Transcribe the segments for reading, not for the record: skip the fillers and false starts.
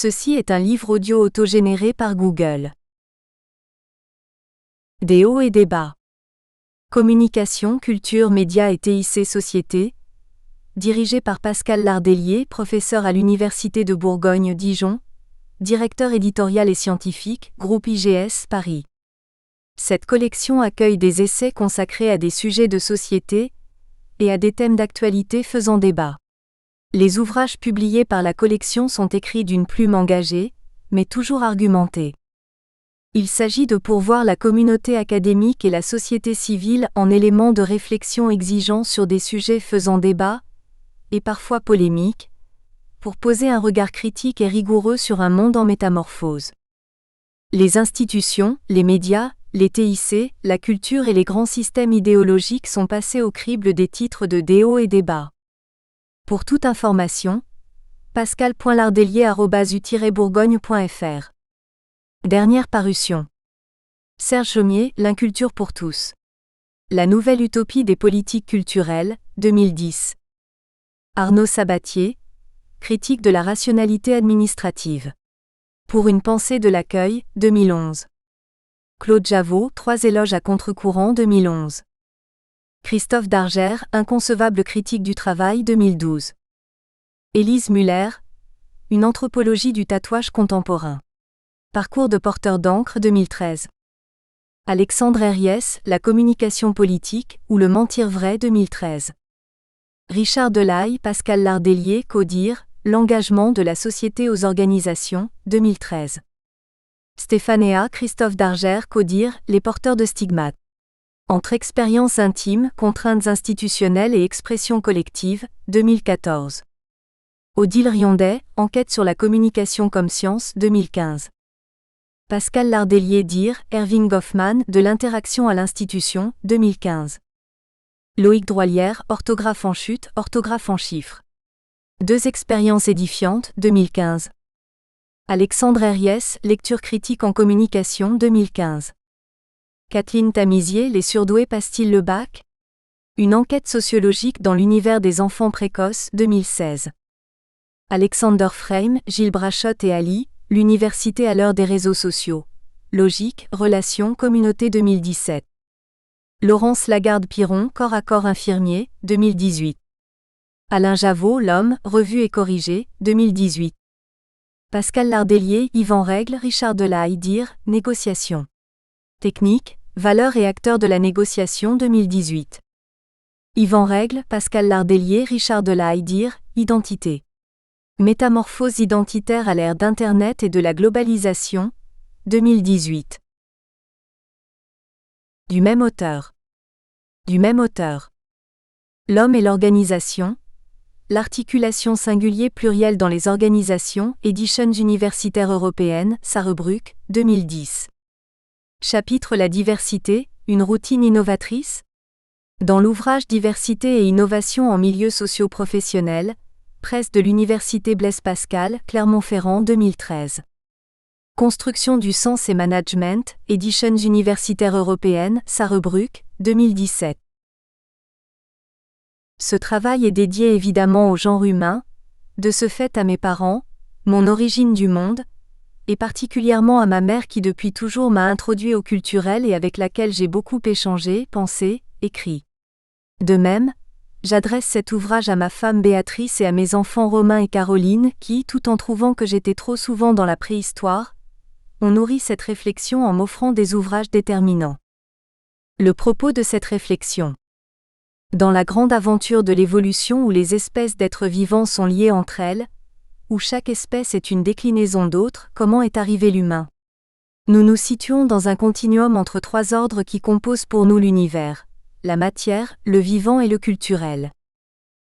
Ceci est un livre audio autogénéré par Google. Des hauts et des bas. Communication, culture, médias et TIC Société. Dirigé par Pascal Lardelier, professeur à l'Université de Bourgogne-Dijon, directeur éditorial et scientifique, groupe IGS, Paris. Cette collection accueille des essais consacrés à des sujets de société et à des thèmes d'actualité faisant débat. Les ouvrages publiés par la collection sont écrits d'une plume engagée, mais toujours argumentée. Il s'agit de pourvoir la communauté académique et la société civile en éléments de réflexion exigeants sur des sujets faisant débat, et parfois polémiques, pour poser un regard critique et rigoureux sur un monde en métamorphose. Les institutions, les médias, les TIC, la culture et les grands systèmes idéologiques sont passés au crible des titres de Des hauts et des bas. Pour toute information, pascal.lardelier@u-bourgogne.fr. Dernière parution. Serge Chaumier, L'inculture pour tous. La nouvelle utopie des politiques culturelles, 2010. Arnaud Sabatier, Critique de la rationalité administrative. Pour une pensée de l'accueil, 2011. Claude Javot, 3 éloges à contre-courant, 2011. Christophe Dargère, Inconcevable critique du travail, 2012. Élise Muller, Une anthropologie du tatouage contemporain. Parcours de porteur d'encre, 2013. Alexandre Herriès, La communication politique ou le mentir vrai, 2013. Richard Delaille, Pascal Lardelier, Codir, L'engagement de la société aux organisations, 2013. Stéphane, Christophe Dargère, Codir, Les porteurs de stigmates. Entre expériences intimes, contraintes institutionnelles et expression collective, 2014. Odile Riondet, Enquête sur la communication comme science, 2015. Pascal Lardelier dire, Erving Goffman, De l'interaction à l'institution, 2015. Loïc Droilière, Orthographe en chute, orthographe en chiffres. 2 expériences édifiantes, 2015. Alexandre Herriès, Lecture critique en communication, 2015. Kathleen Tamizier, Les surdoués passent-ils le bac ? Une enquête sociologique dans l'univers des enfants précoces, 2016. Alexander Frame, Gilles Brachot et Ali, L'université à l'heure des réseaux sociaux. Logique, relations, communauté, 2017. Laurence Lagarde-Piron, Corps à corps infirmier, 2018. Alain Javot, L'homme, revue et corrigé, 2018. Pascal Lardelier, Yvan Règle, Richard Delaille dire, Négociation. Technique, valeurs et acteurs de la négociation, 2018. Yvan Règle, Pascal Lardelier, Richard Delaille dire, Identité. Métamorphose identitaire à l'ère d'Internet et de la globalisation, 2018. Du même auteur. L'homme et l'organisation. L'articulation singulier-pluriel dans les organisations, Editions universitaires européennes, Sarrebruck, 2010. Chapitre La diversité, une routine innovatrice ? Dans l'ouvrage Diversité et innovation en milieu socio-professionnel, Presse de l'Université Blaise Pascal, Clermont-Ferrand, 2013. Construction du sens et management, Editions universitaires européennes, Sarrebruck, 2017. Ce travail est dédié évidemment au genre humain, de ce fait à mes parents, mon origine du monde, et particulièrement à ma mère qui depuis toujours m'a introduit au culturel et avec laquelle j'ai beaucoup échangé, pensé, écrit. De même, j'adresse cet ouvrage à ma femme Béatrice et à mes enfants Romain et Caroline qui, tout en trouvant que j'étais trop souvent dans la préhistoire, ont nourri cette réflexion en m'offrant des ouvrages déterminants. Le propos de cette réflexion. Dans la grande aventure de l'évolution où les espèces d'êtres vivants sont liées entre elles, où chaque espèce est une déclinaison d'autres, comment est arrivé l'humain ? Nous nous situons dans un continuum entre 3 ordres qui composent pour nous l'univers, la matière, le vivant et le culturel.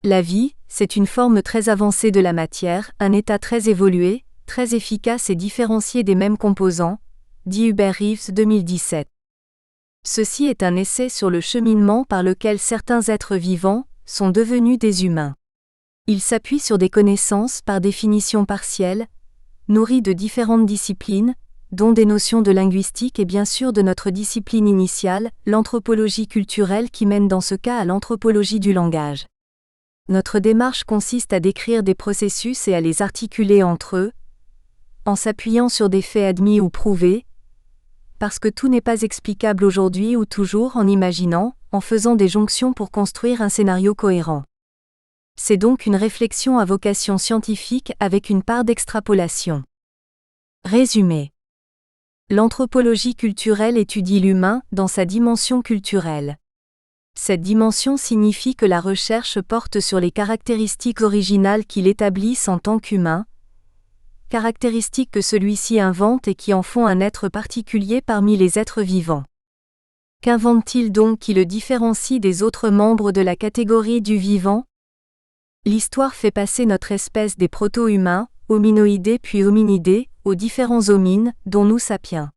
La vie, c'est une forme très avancée de la matière, un état très évolué, très efficace et différencié des mêmes composants, dit Hubert Reeves 2017. Ceci est un essai sur le cheminement par lequel certains êtres vivants sont devenus des humains. Il s'appuie sur des connaissances par définition partielles, nourries de différentes disciplines, dont des notions de linguistique et bien sûr de notre discipline initiale, l'anthropologie culturelle qui mène dans ce cas à l'anthropologie du langage. Notre démarche consiste à décrire des processus et à les articuler entre eux, en s'appuyant sur des faits admis ou prouvés, parce que tout n'est pas explicable aujourd'hui ou toujours en imaginant, en faisant des jonctions pour construire un scénario cohérent. C'est donc une réflexion à vocation scientifique avec une part d'extrapolation. Résumé. L'anthropologie culturelle étudie l'humain dans sa dimension culturelle. Cette dimension signifie que la recherche porte sur les caractéristiques originales qui l'établissent en tant qu'humain, caractéristiques que celui-ci invente et qui en font un être particulier parmi les êtres vivants. Qu'invente-t-il donc qui le différencie des autres membres de la catégorie du vivant ? L'histoire fait passer notre espèce des proto-humains, hominoïdés puis hominidés, aux différents homines, dont nous sapiens.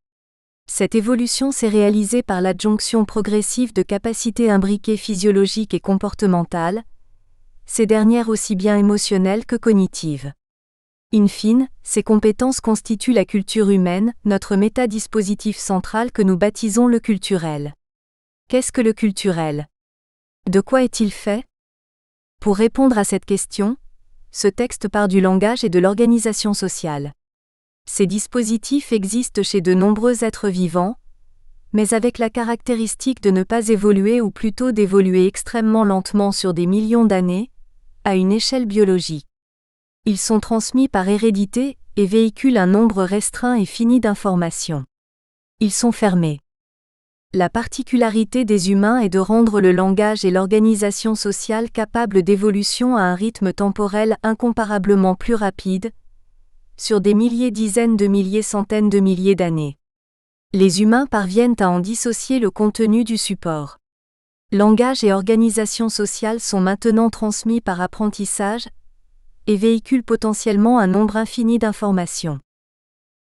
Cette évolution s'est réalisée par l'adjonction progressive de capacités imbriquées physiologiques et comportementales, ces dernières aussi bien émotionnelles que cognitives. In fine, ces compétences constituent la culture humaine, notre métadispositif central que nous baptisons le culturel. Qu'est-ce que le culturel ? De quoi est-il fait ? Pour répondre à cette question, ce texte part du langage et de l'organisation sociale. Ces dispositifs existent chez de nombreux êtres vivants, mais avec la caractéristique de ne pas évoluer ou plutôt d'évoluer extrêmement lentement sur des millions d'années, à une échelle biologique. Ils sont transmis par hérédité et véhiculent un nombre restreint et fini d'informations. Ils sont fermés. La particularité des humains est de rendre le langage et l'organisation sociale capables d'évolution à un rythme temporel incomparablement plus rapide, sur des milliers, dizaines de milliers, centaines de milliers d'années. Les humains parviennent à en dissocier le contenu du support. Langage et organisation sociale sont maintenant transmis par apprentissage et véhiculent potentiellement un nombre infini d'informations.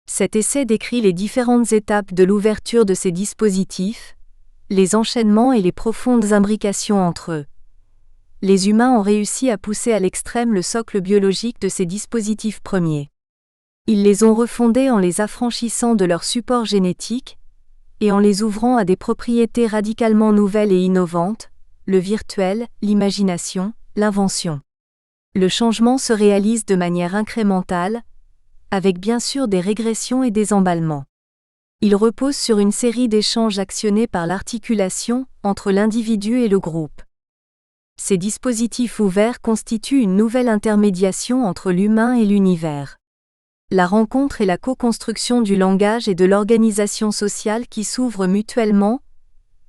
Cet essai décrit les différentes étapes de l'ouverture de ces dispositifs, les enchaînements et les profondes imbrications entre eux. Les humains ont réussi à pousser à l'extrême le socle biologique de ces dispositifs premiers. Ils les ont refondés en les affranchissant de leur support génétique et en les ouvrant à des propriétés radicalement nouvelles et innovantes, le virtuel, l'imagination, l'invention. Le changement se réalise de manière incrémentale, avec bien sûr des régressions et des emballements. Il repose sur une série d'échanges actionnés par l'articulation entre l'individu et le groupe. Ces dispositifs ouverts constituent une nouvelle intermédiation entre l'humain et l'univers. La rencontre et la co-construction du langage et de l'organisation sociale qui s'ouvrent mutuellement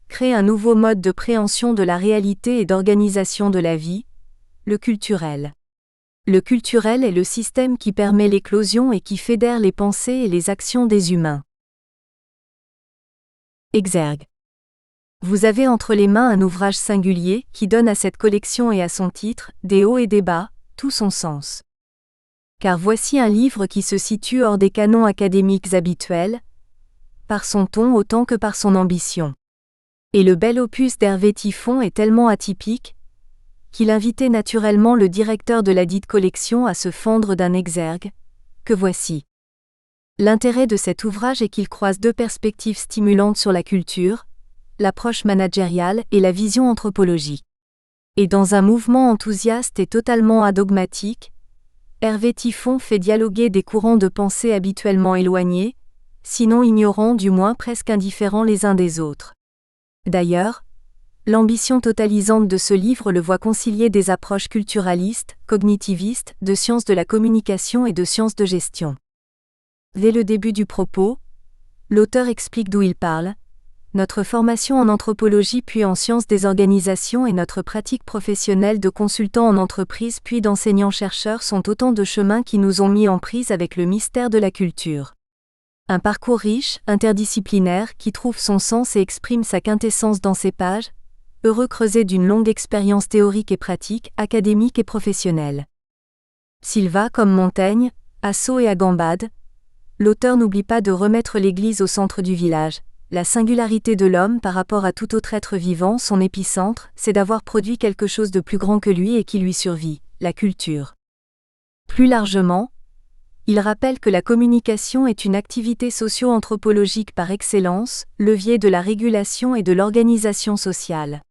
créent un nouveau mode de préhension de la réalité et d'organisation de la vie, le culturel. Le culturel est le système qui permet l'éclosion et qui fédère les pensées et les actions des humains. Exergue. Vous avez entre les mains un ouvrage singulier qui donne à cette collection et à son titre, des hauts et des bas, tout son sens. Car voici un livre qui se situe hors des canons académiques habituels, par son ton autant que par son ambition. Et le bel opus d'Hervé Tiffon est tellement atypique, qu'il invitait naturellement le directeur de la dite collection à se fendre d'un exergue, que voici. L'intérêt de cet ouvrage est qu'il croise deux perspectives stimulantes sur la culture, l'approche managériale et la vision anthropologique. Et dans un mouvement enthousiaste et totalement adogmatique, Hervé Tiffon fait dialoguer des courants de pensée habituellement éloignés, sinon ignorants du moins presque indifférents les uns des autres. D'ailleurs, l'ambition totalisante de ce livre le voit concilier des approches culturalistes, cognitivistes, de sciences de la communication et de sciences de gestion. Dès le début du propos, l'auteur explique d'où il parle, notre formation en anthropologie puis en sciences des organisations et notre pratique professionnelle de consultant en entreprise puis d'enseignant-chercheur sont autant de chemins qui nous ont mis en prise avec le mystère de la culture. Un parcours riche, interdisciplinaire, qui trouve son sens et exprime sa quintessence dans ses pages, heureux creuset d'une longue expérience théorique et pratique, académique et professionnelle. S'il va, comme Montaigne, à saut et à gambade, l'auteur n'oublie pas de remettre l'église au centre du village. La singularité de l'homme par rapport à tout autre être vivant, son épicentre, c'est d'avoir produit quelque chose de plus grand que lui et qui lui survit, la culture. Plus largement, il rappelle que la communication est une activité socio-anthropologique par excellence, levier de la régulation et de l'organisation sociale.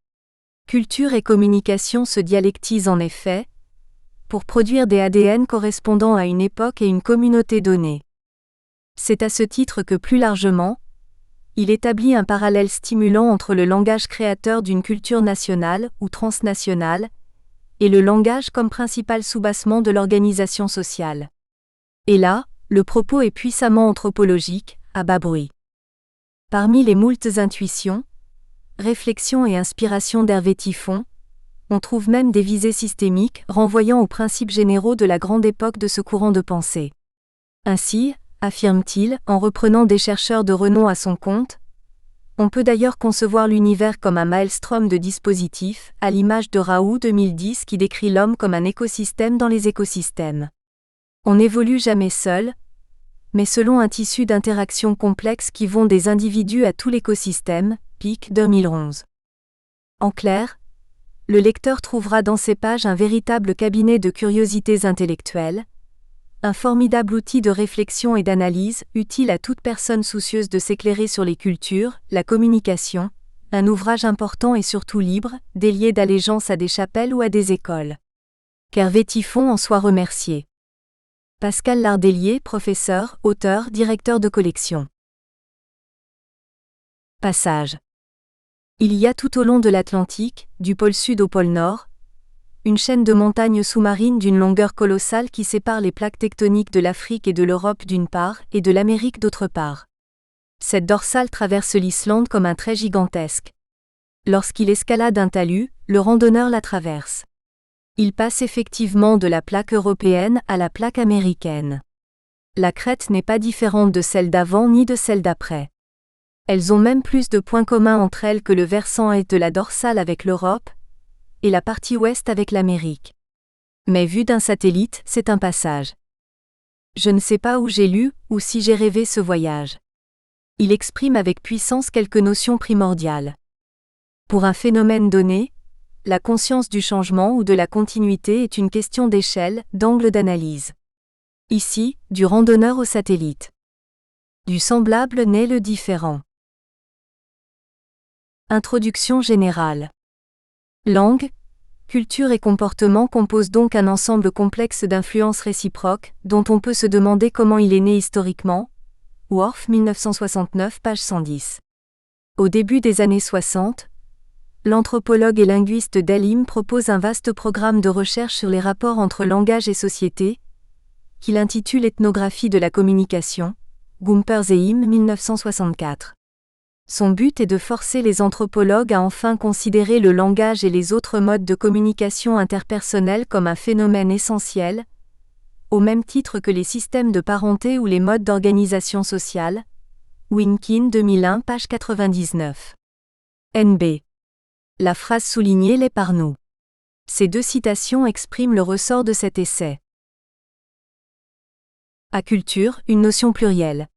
Culture et communication se dialectisent en effet, pour produire des ADN correspondant à une époque et une communauté donnée. C'est à ce titre que plus largement, il établit un parallèle stimulant entre le langage créateur d'une culture nationale ou transnationale et le langage comme principal soubassement de l'organisation sociale. Et là, le propos est puissamment anthropologique, à bas bruit. Parmi les moultes intuitions, réflexions et inspirations d'Hervé Tiffon, on trouve même des visées systémiques renvoyant aux principes généraux de la grande époque de ce courant de pensée. Ainsi, affirme-t-il, en reprenant des chercheurs de renom à son compte, on peut d'ailleurs concevoir l'univers comme un maelstrom de dispositifs, à l'image de Raoult 2010 qui décrit l'homme comme un écosystème dans les écosystèmes. On n'évolue jamais seul, mais selon un tissu d'interactions complexes qui vont des individus à tout l'écosystème, Pic 2011. En clair, le lecteur trouvera dans ces pages un véritable cabinet de curiosités intellectuelles, un formidable outil de réflexion et d'analyse, utile à toute personne soucieuse de s'éclairer sur les cultures, la communication, un ouvrage important et surtout libre, délié d'allégeance à des chapelles ou à des écoles. Qu'Hervé Tiffon en soit remercié. Pascal Lardelier, professeur, auteur, directeur de collection. Passage. Il y a tout au long de l'Atlantique, du pôle sud au pôle nord, une chaîne de montagnes sous-marines d'une longueur colossale qui sépare les plaques tectoniques de l'Afrique et de l'Europe d'une part, et de l'Amérique d'autre part. Cette dorsale traverse l'Islande comme un trait gigantesque. Lorsqu'il escalade un talus, le randonneur la traverse. Il passe effectivement de la plaque européenne à la plaque américaine. La crête n'est pas différente de celle d'avant ni de celle d'après. Elles ont même plus de points communs entre elles que le versant est de la dorsale avec l'Europe, et la partie ouest avec l'Amérique. Mais vu d'un satellite, c'est un passage. Je ne sais pas où j'ai lu, ou si j'ai rêvé ce voyage. Il exprime avec puissance quelques notions primordiales. Pour un phénomène donné, la conscience du changement ou de la continuité est une question d'échelle, d'angle d'analyse. Ici, du randonneur au satellite. Du semblable naît le différent. Introduction générale. Langue, culture et comportement composent donc un ensemble complexe d'influences réciproques, dont on peut se demander comment il est né historiquement. Worf 1969, page 110. Au début des années 60, l'anthropologue et linguiste Dalim propose un vaste programme de recherche sur les rapports entre langage et société, qu'il intitule Ethnographie de la communication, Gumpersheim 1964. Son but est de forcer les anthropologues à enfin considérer le langage et les autres modes de communication interpersonnelle comme un phénomène essentiel, au même titre que les systèmes de parenté ou les modes d'organisation sociale. Winkin 2001, page 99. NB. La phrase soulignée l'est par nous. Ces deux citations expriment le ressort de cet essai. À culture, une notion plurielle.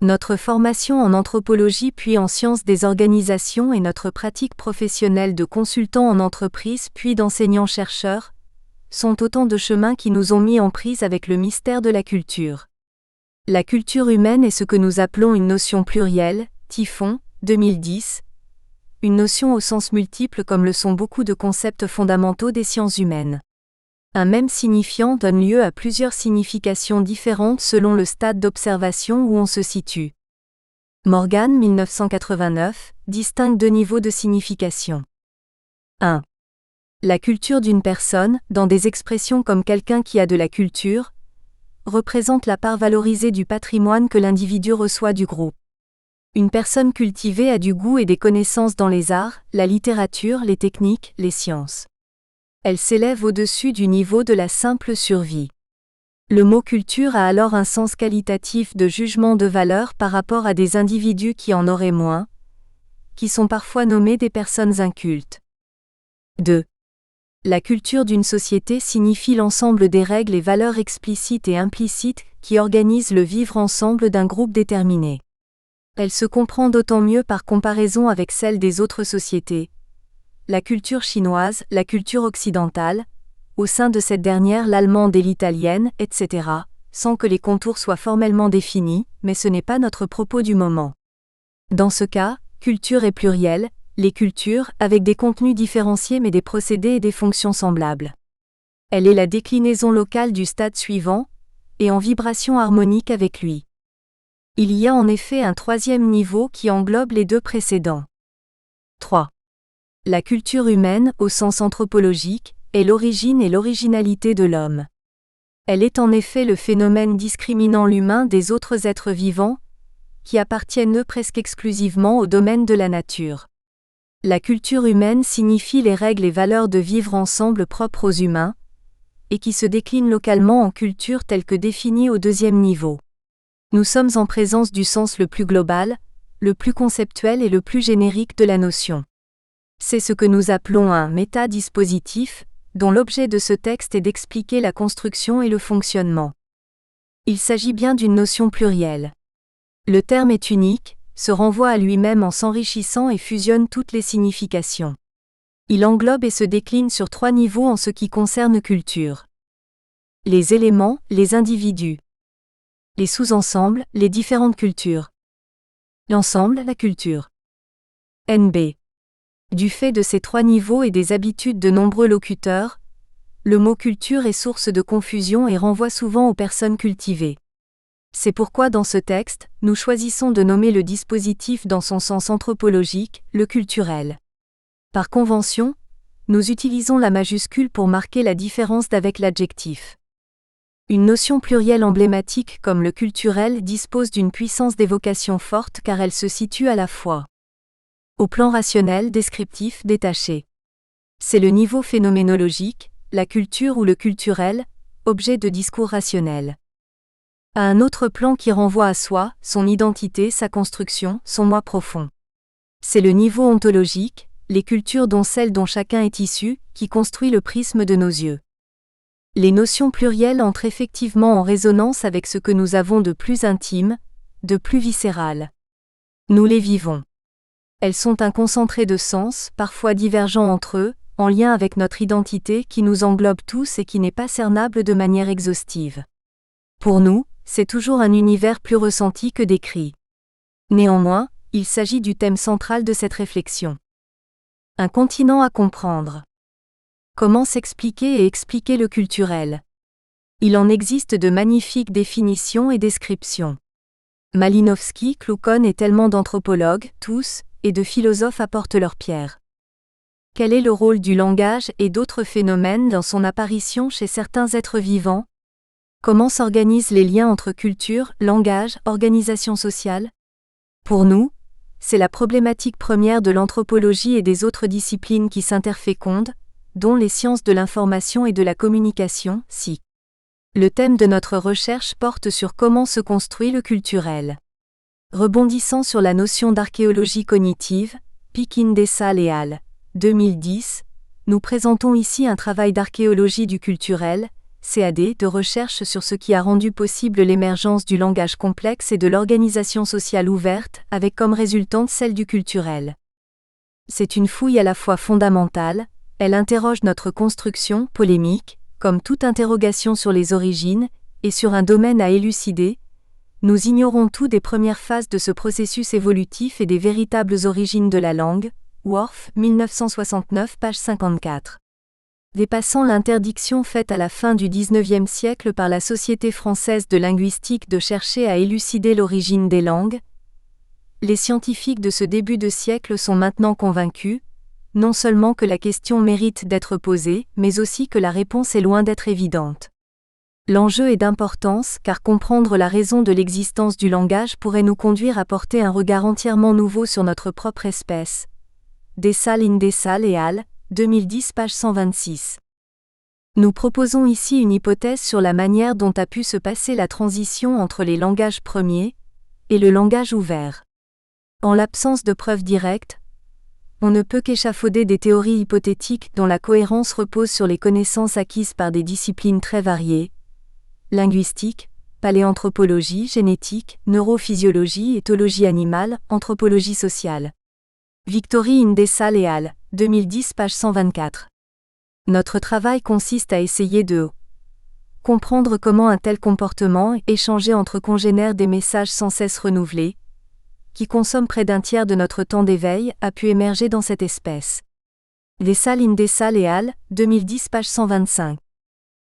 Notre formation en anthropologie puis en sciences des organisations et notre pratique professionnelle de consultant en entreprise puis d'enseignant-chercheur sont autant de chemins qui nous ont mis en prise avec le mystère de la culture. La culture humaine est ce que nous appelons une notion plurielle, Tiffon, 2010, une notion au sens multiple comme le sont beaucoup de concepts fondamentaux des sciences humaines. Un même signifiant donne lieu à plusieurs significations différentes selon le stade d'observation où on se situe. Morgan 1989 distingue deux niveaux de signification. 1. La culture d'une personne, dans des expressions comme quelqu'un qui a de la culture, représente la part valorisée du patrimoine que l'individu reçoit du groupe. Une personne cultivée a du goût et des connaissances dans les arts, la littérature, les techniques, les sciences. Elle s'élève au-dessus du niveau de la simple survie. Le mot culture a alors un sens qualitatif de jugement de valeur par rapport à des individus qui en auraient moins, qui sont parfois nommés des personnes incultes. 2. La culture d'une société signifie l'ensemble des règles et valeurs explicites et implicites qui organisent le vivre ensemble d'un groupe déterminé. Elle se comprend d'autant mieux par comparaison avec celle des autres sociétés. La culture chinoise, la culture occidentale, au sein de cette dernière l'allemande et l'italienne, etc., sans que les contours soient formellement définis, mais ce n'est pas notre propos du moment. Dans ce cas, culture est plurielle, les cultures, avec des contenus différenciés mais des procédés et des fonctions semblables. Elle est la déclinaison locale du stade suivant, et en vibration harmonique avec lui. Il y a en effet un troisième niveau qui englobe les deux précédents. 3. La culture humaine, au sens anthropologique, est l'origine et l'originalité de l'homme. Elle est en effet le phénomène discriminant l'humain des autres êtres vivants, qui appartiennent eux presque exclusivement au domaine de la nature. La culture humaine signifie les règles et valeurs de vivre ensemble propres aux humains, et qui se déclinent localement en culture telle que définie au deuxième niveau. Nous sommes en présence du sens le plus global, le plus conceptuel et le plus générique de la notion. C'est ce que nous appelons un métadispositif, dont l'objet de ce texte est d'expliquer la construction et le fonctionnement. Il s'agit bien d'une notion plurielle. Le terme est unique, se renvoie à lui-même en s'enrichissant et fusionne toutes les significations. Il englobe et se décline sur 3 niveaux en ce qui concerne culture. Les éléments, les individus. Les sous-ensembles, les différentes cultures. L'ensemble, la culture. NB. Du fait de ces 3 niveaux et des habitudes de nombreux locuteurs, le mot culture est source de confusion et renvoie souvent aux personnes cultivées. C'est pourquoi dans ce texte, nous choisissons de nommer le dispositif dans son sens anthropologique, le culturel. Par convention, nous utilisons la majuscule pour marquer la différence d'avec l'adjectif. Une notion plurielle emblématique comme le culturel dispose d'une puissance d'évocation forte car elle se situe à la fois au plan rationnel, descriptif, détaché. C'est le niveau phénoménologique, la culture ou le culturel, objet de discours rationnel. À un autre plan qui renvoie à soi, son identité, sa construction, son moi profond. C'est le niveau ontologique, les cultures dont celle dont chacun est issu, qui construit le prisme de nos yeux. Les notions plurielles entrent effectivement en résonance avec ce que nous avons de plus intime, de plus viscéral. Nous les vivons. Elles sont un concentré de sens, parfois divergents entre eux, en lien avec notre identité qui nous englobe tous et qui n'est pas cernable de manière exhaustive. Pour nous, c'est toujours un univers plus ressenti que décrit. Néanmoins, il s'agit du thème central de cette réflexion. Un continent à comprendre. Comment s'expliquer et expliquer le culturel? Il en existe de magnifiques définitions et descriptions. Malinowski, Kloukon et tellement d'anthropologues, tous, et de philosophes apportent leur pierre. Quel est le rôle du langage et d'autres phénomènes dans son apparition chez certains êtres vivants? Comment s'organisent les liens entre culture, langage, organisation sociale? Pour nous, c'est la problématique première de l'anthropologie et des autres disciplines qui s'interfécondent, dont les sciences de l'information et de la communication, SIC. Le thème de notre recherche porte sur comment se construit le culturel. Rebondissant sur la notion d'archéologie cognitive, Pikin Dessal et al. 2010, nous présentons ici un travail d'archéologie du culturel, CAD, de recherche sur ce qui a rendu possible l'émergence du langage complexe et de l'organisation sociale ouverte, avec comme résultante celle du culturel. C'est une fouille à la fois fondamentale, elle interroge notre construction, polémique, comme toute interrogation sur les origines, et sur un domaine à élucider. Nous ignorons tout des premières phases de ce processus évolutif et des véritables origines de la langue. Worf, 1969, page 54. Dépassant l'interdiction faite à la fin du XIXe siècle par la Société française de linguistique de chercher à élucider l'origine des langues, les scientifiques de ce début de siècle sont maintenant convaincus, non seulement que la question mérite d'être posée, mais aussi que la réponse est loin d'être évidente. L'enjeu est d'importance car comprendre la raison de l'existence du langage pourrait nous conduire à porter un regard entièrement nouveau sur notre propre espèce. Dessal et al., 2010, page 126. Nous proposons ici une hypothèse sur la manière dont a pu se passer la transition entre les langages premiers et le langage ouvert. En l'absence de preuves directes, on ne peut qu'échafauder des théories hypothétiques dont la cohérence repose sur les connaissances acquises par des disciplines très variées: linguistique, paléanthropologie, génétique, neurophysiologie, éthologie animale, anthropologie sociale. Victory Dessal et al., 2010, page 124. Notre travail consiste à essayer de comprendre comment un tel comportement, échangé entre congénères des messages sans cesse renouvelés, qui consomment près d'un tiers de notre temps d'éveil, a pu émerger dans cette espèce. Dessal et al., 2010, page 125.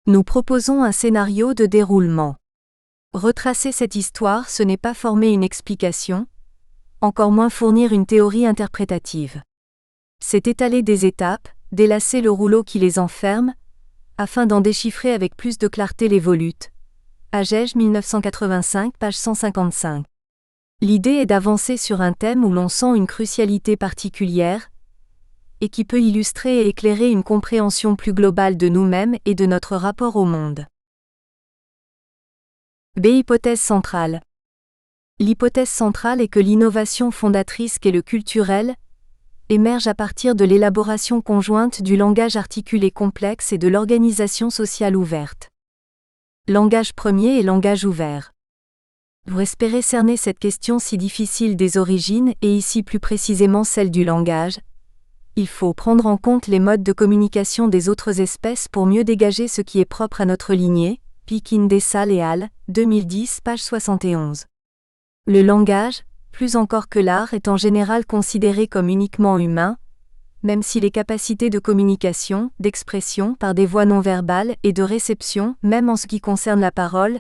Nous proposons un scénario de déroulement. Retracer cette histoire, ce n'est pas former une explication, encore moins fournir une théorie interprétative. C'est étaler des étapes, délacer le rouleau qui les enferme, afin d'en déchiffrer avec plus de clarté les volutes. Agege 1985, page 155. L'idée est d'avancer sur un thème où l'on sent une crucialité particulière, et qui peut illustrer et éclairer une compréhension plus globale de nous-mêmes et de notre rapport au monde. B. Hypothèse centrale. L'hypothèse centrale est que l'innovation fondatrice qu'est le culturel émerge à partir de l'élaboration conjointe du langage articulé complexe et de l'organisation sociale ouverte. Langage premier et langage ouvert. Pour espérer cerner cette question si difficile des origines et ici plus précisément celle du langage, il faut prendre en compte les modes de communication des autres espèces pour mieux dégager ce qui est propre à notre lignée. Piquin Dessal et al., 2010, page 71. Le langage, plus encore que l'art, est en général considéré comme uniquement humain, même si les capacités de communication, d'expression par des voies non verbales et de réception, même en ce qui concerne la parole,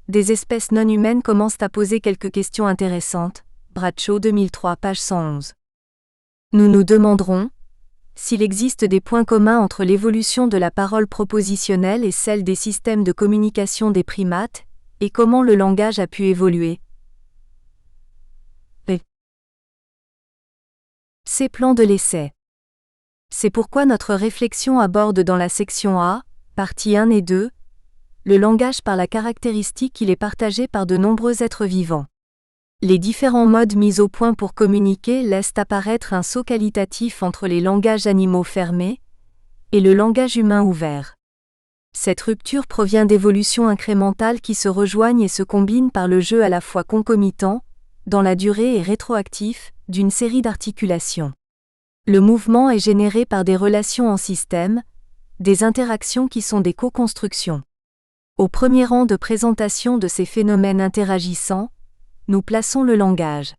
des espèces non humaines commencent à poser quelques questions intéressantes. Bradshaw 2003, page 111. Nous nous demanderons s'il existe des points communs entre l'évolution de la parole propositionnelle et celle des systèmes de communication des primates, et comment le langage a pu évoluer. C'est plan de l'essai. C'est pourquoi notre réflexion aborde dans la section A, parties 1 et 2, le langage par la caractéristique qu'il est partagé par de nombreux êtres vivants. Les différents modes mis au point pour communiquer laissent apparaître un saut qualitatif entre les langages animaux fermés et le langage humain ouvert. Cette rupture provient d'évolutions incrémentales qui se rejoignent et se combinent par le jeu à la fois concomitant, dans la durée et rétroactif, d'une série d'articulations. Le mouvement est généré par des relations en système, des interactions qui sont des co-constructions. Au premier rang de présentation de ces phénomènes interagissants, nous plaçons le langage.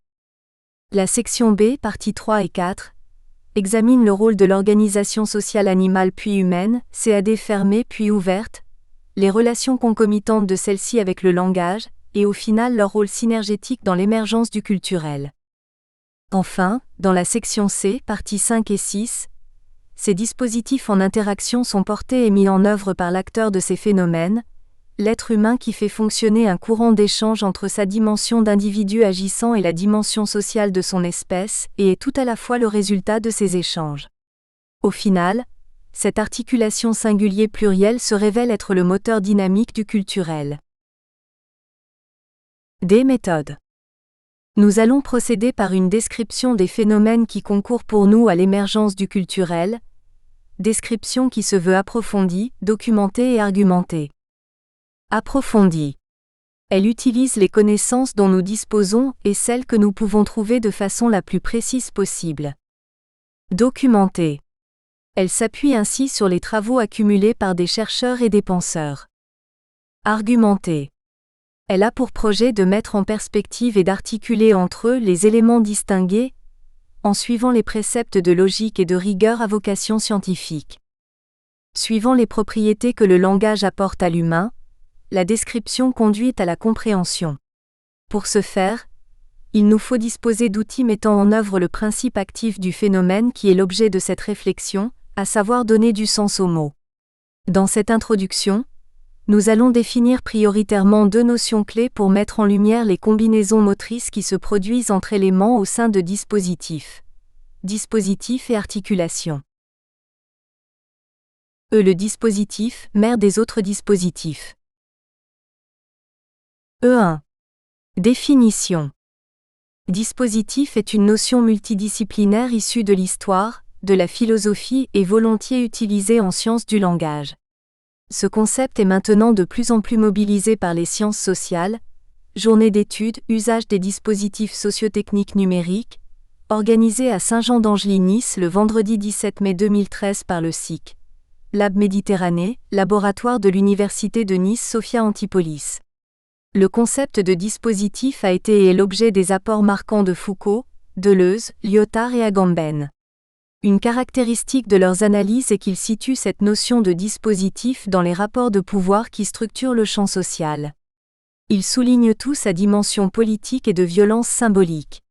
La section B, parties 3 et 4, examine le rôle de l'organisation sociale animale puis humaine, CAD fermée puis ouverte, les relations concomitantes de celle-ci avec le langage, et au final leur rôle synergétique dans l'émergence du culturel. Enfin, dans la section C, parties 5 et 6, ces dispositifs en interaction sont portés et mis en œuvre par l'acteur de ces phénomènes, l'être humain qui fait fonctionner un courant d'échange entre sa dimension d'individu agissant et la dimension sociale de son espèce, et est tout à la fois le résultat de ces échanges. Au final, cette articulation singulier-pluriel se révèle être le moteur dynamique du culturel. Des méthodes. Nous allons procéder par une description des phénomènes qui concourent pour nous à l'émergence du culturel, description qui se veut approfondie, documentée et argumentée. Approfondie. Elle utilise les connaissances dont nous disposons et celles que nous pouvons trouver de façon la plus précise possible. Documentée. Elle s'appuie ainsi sur les travaux accumulés par des chercheurs et des penseurs. Argumentée. Elle a pour projet de mettre en perspective et d'articuler entre eux les éléments distingués, en suivant les préceptes de logique et de rigueur à vocation scientifique. Suivant les propriétés que le langage apporte à l'humain, la description conduit à la compréhension. Pour ce faire, il nous faut disposer d'outils mettant en œuvre le principe actif du phénomène qui est l'objet de cette réflexion, à savoir donner du sens aux mots. Dans cette introduction, nous allons définir prioritairement deux notions clés pour mettre en lumière les combinaisons motrices qui se produisent entre éléments au sein de dispositifs. Dispositif et articulation. Le dispositif, mère des autres dispositifs. E1. Définition. Dispositif est une notion multidisciplinaire issue de l'histoire, de la philosophie et volontiers utilisée en sciences du langage. Ce concept est maintenant de plus en plus mobilisé par les sciences sociales, journée d'études, usage des dispositifs sociotechniques numériques, organisée à Saint-Jean-d'Angely-Nice le vendredi 17 mai 2013 par le SIC. Lab Méditerranée, laboratoire de l'Université de Nice Sophia Antipolis. Le concept de dispositif a été et est l'objet des apports marquants de Foucault, Deleuze, Lyotard et Agamben. Une caractéristique de leurs analyses est qu'ils situent cette notion de dispositif dans les rapports de pouvoir qui structurent le champ social. Ils soulignent tous sa dimension politique et de violence symbolique.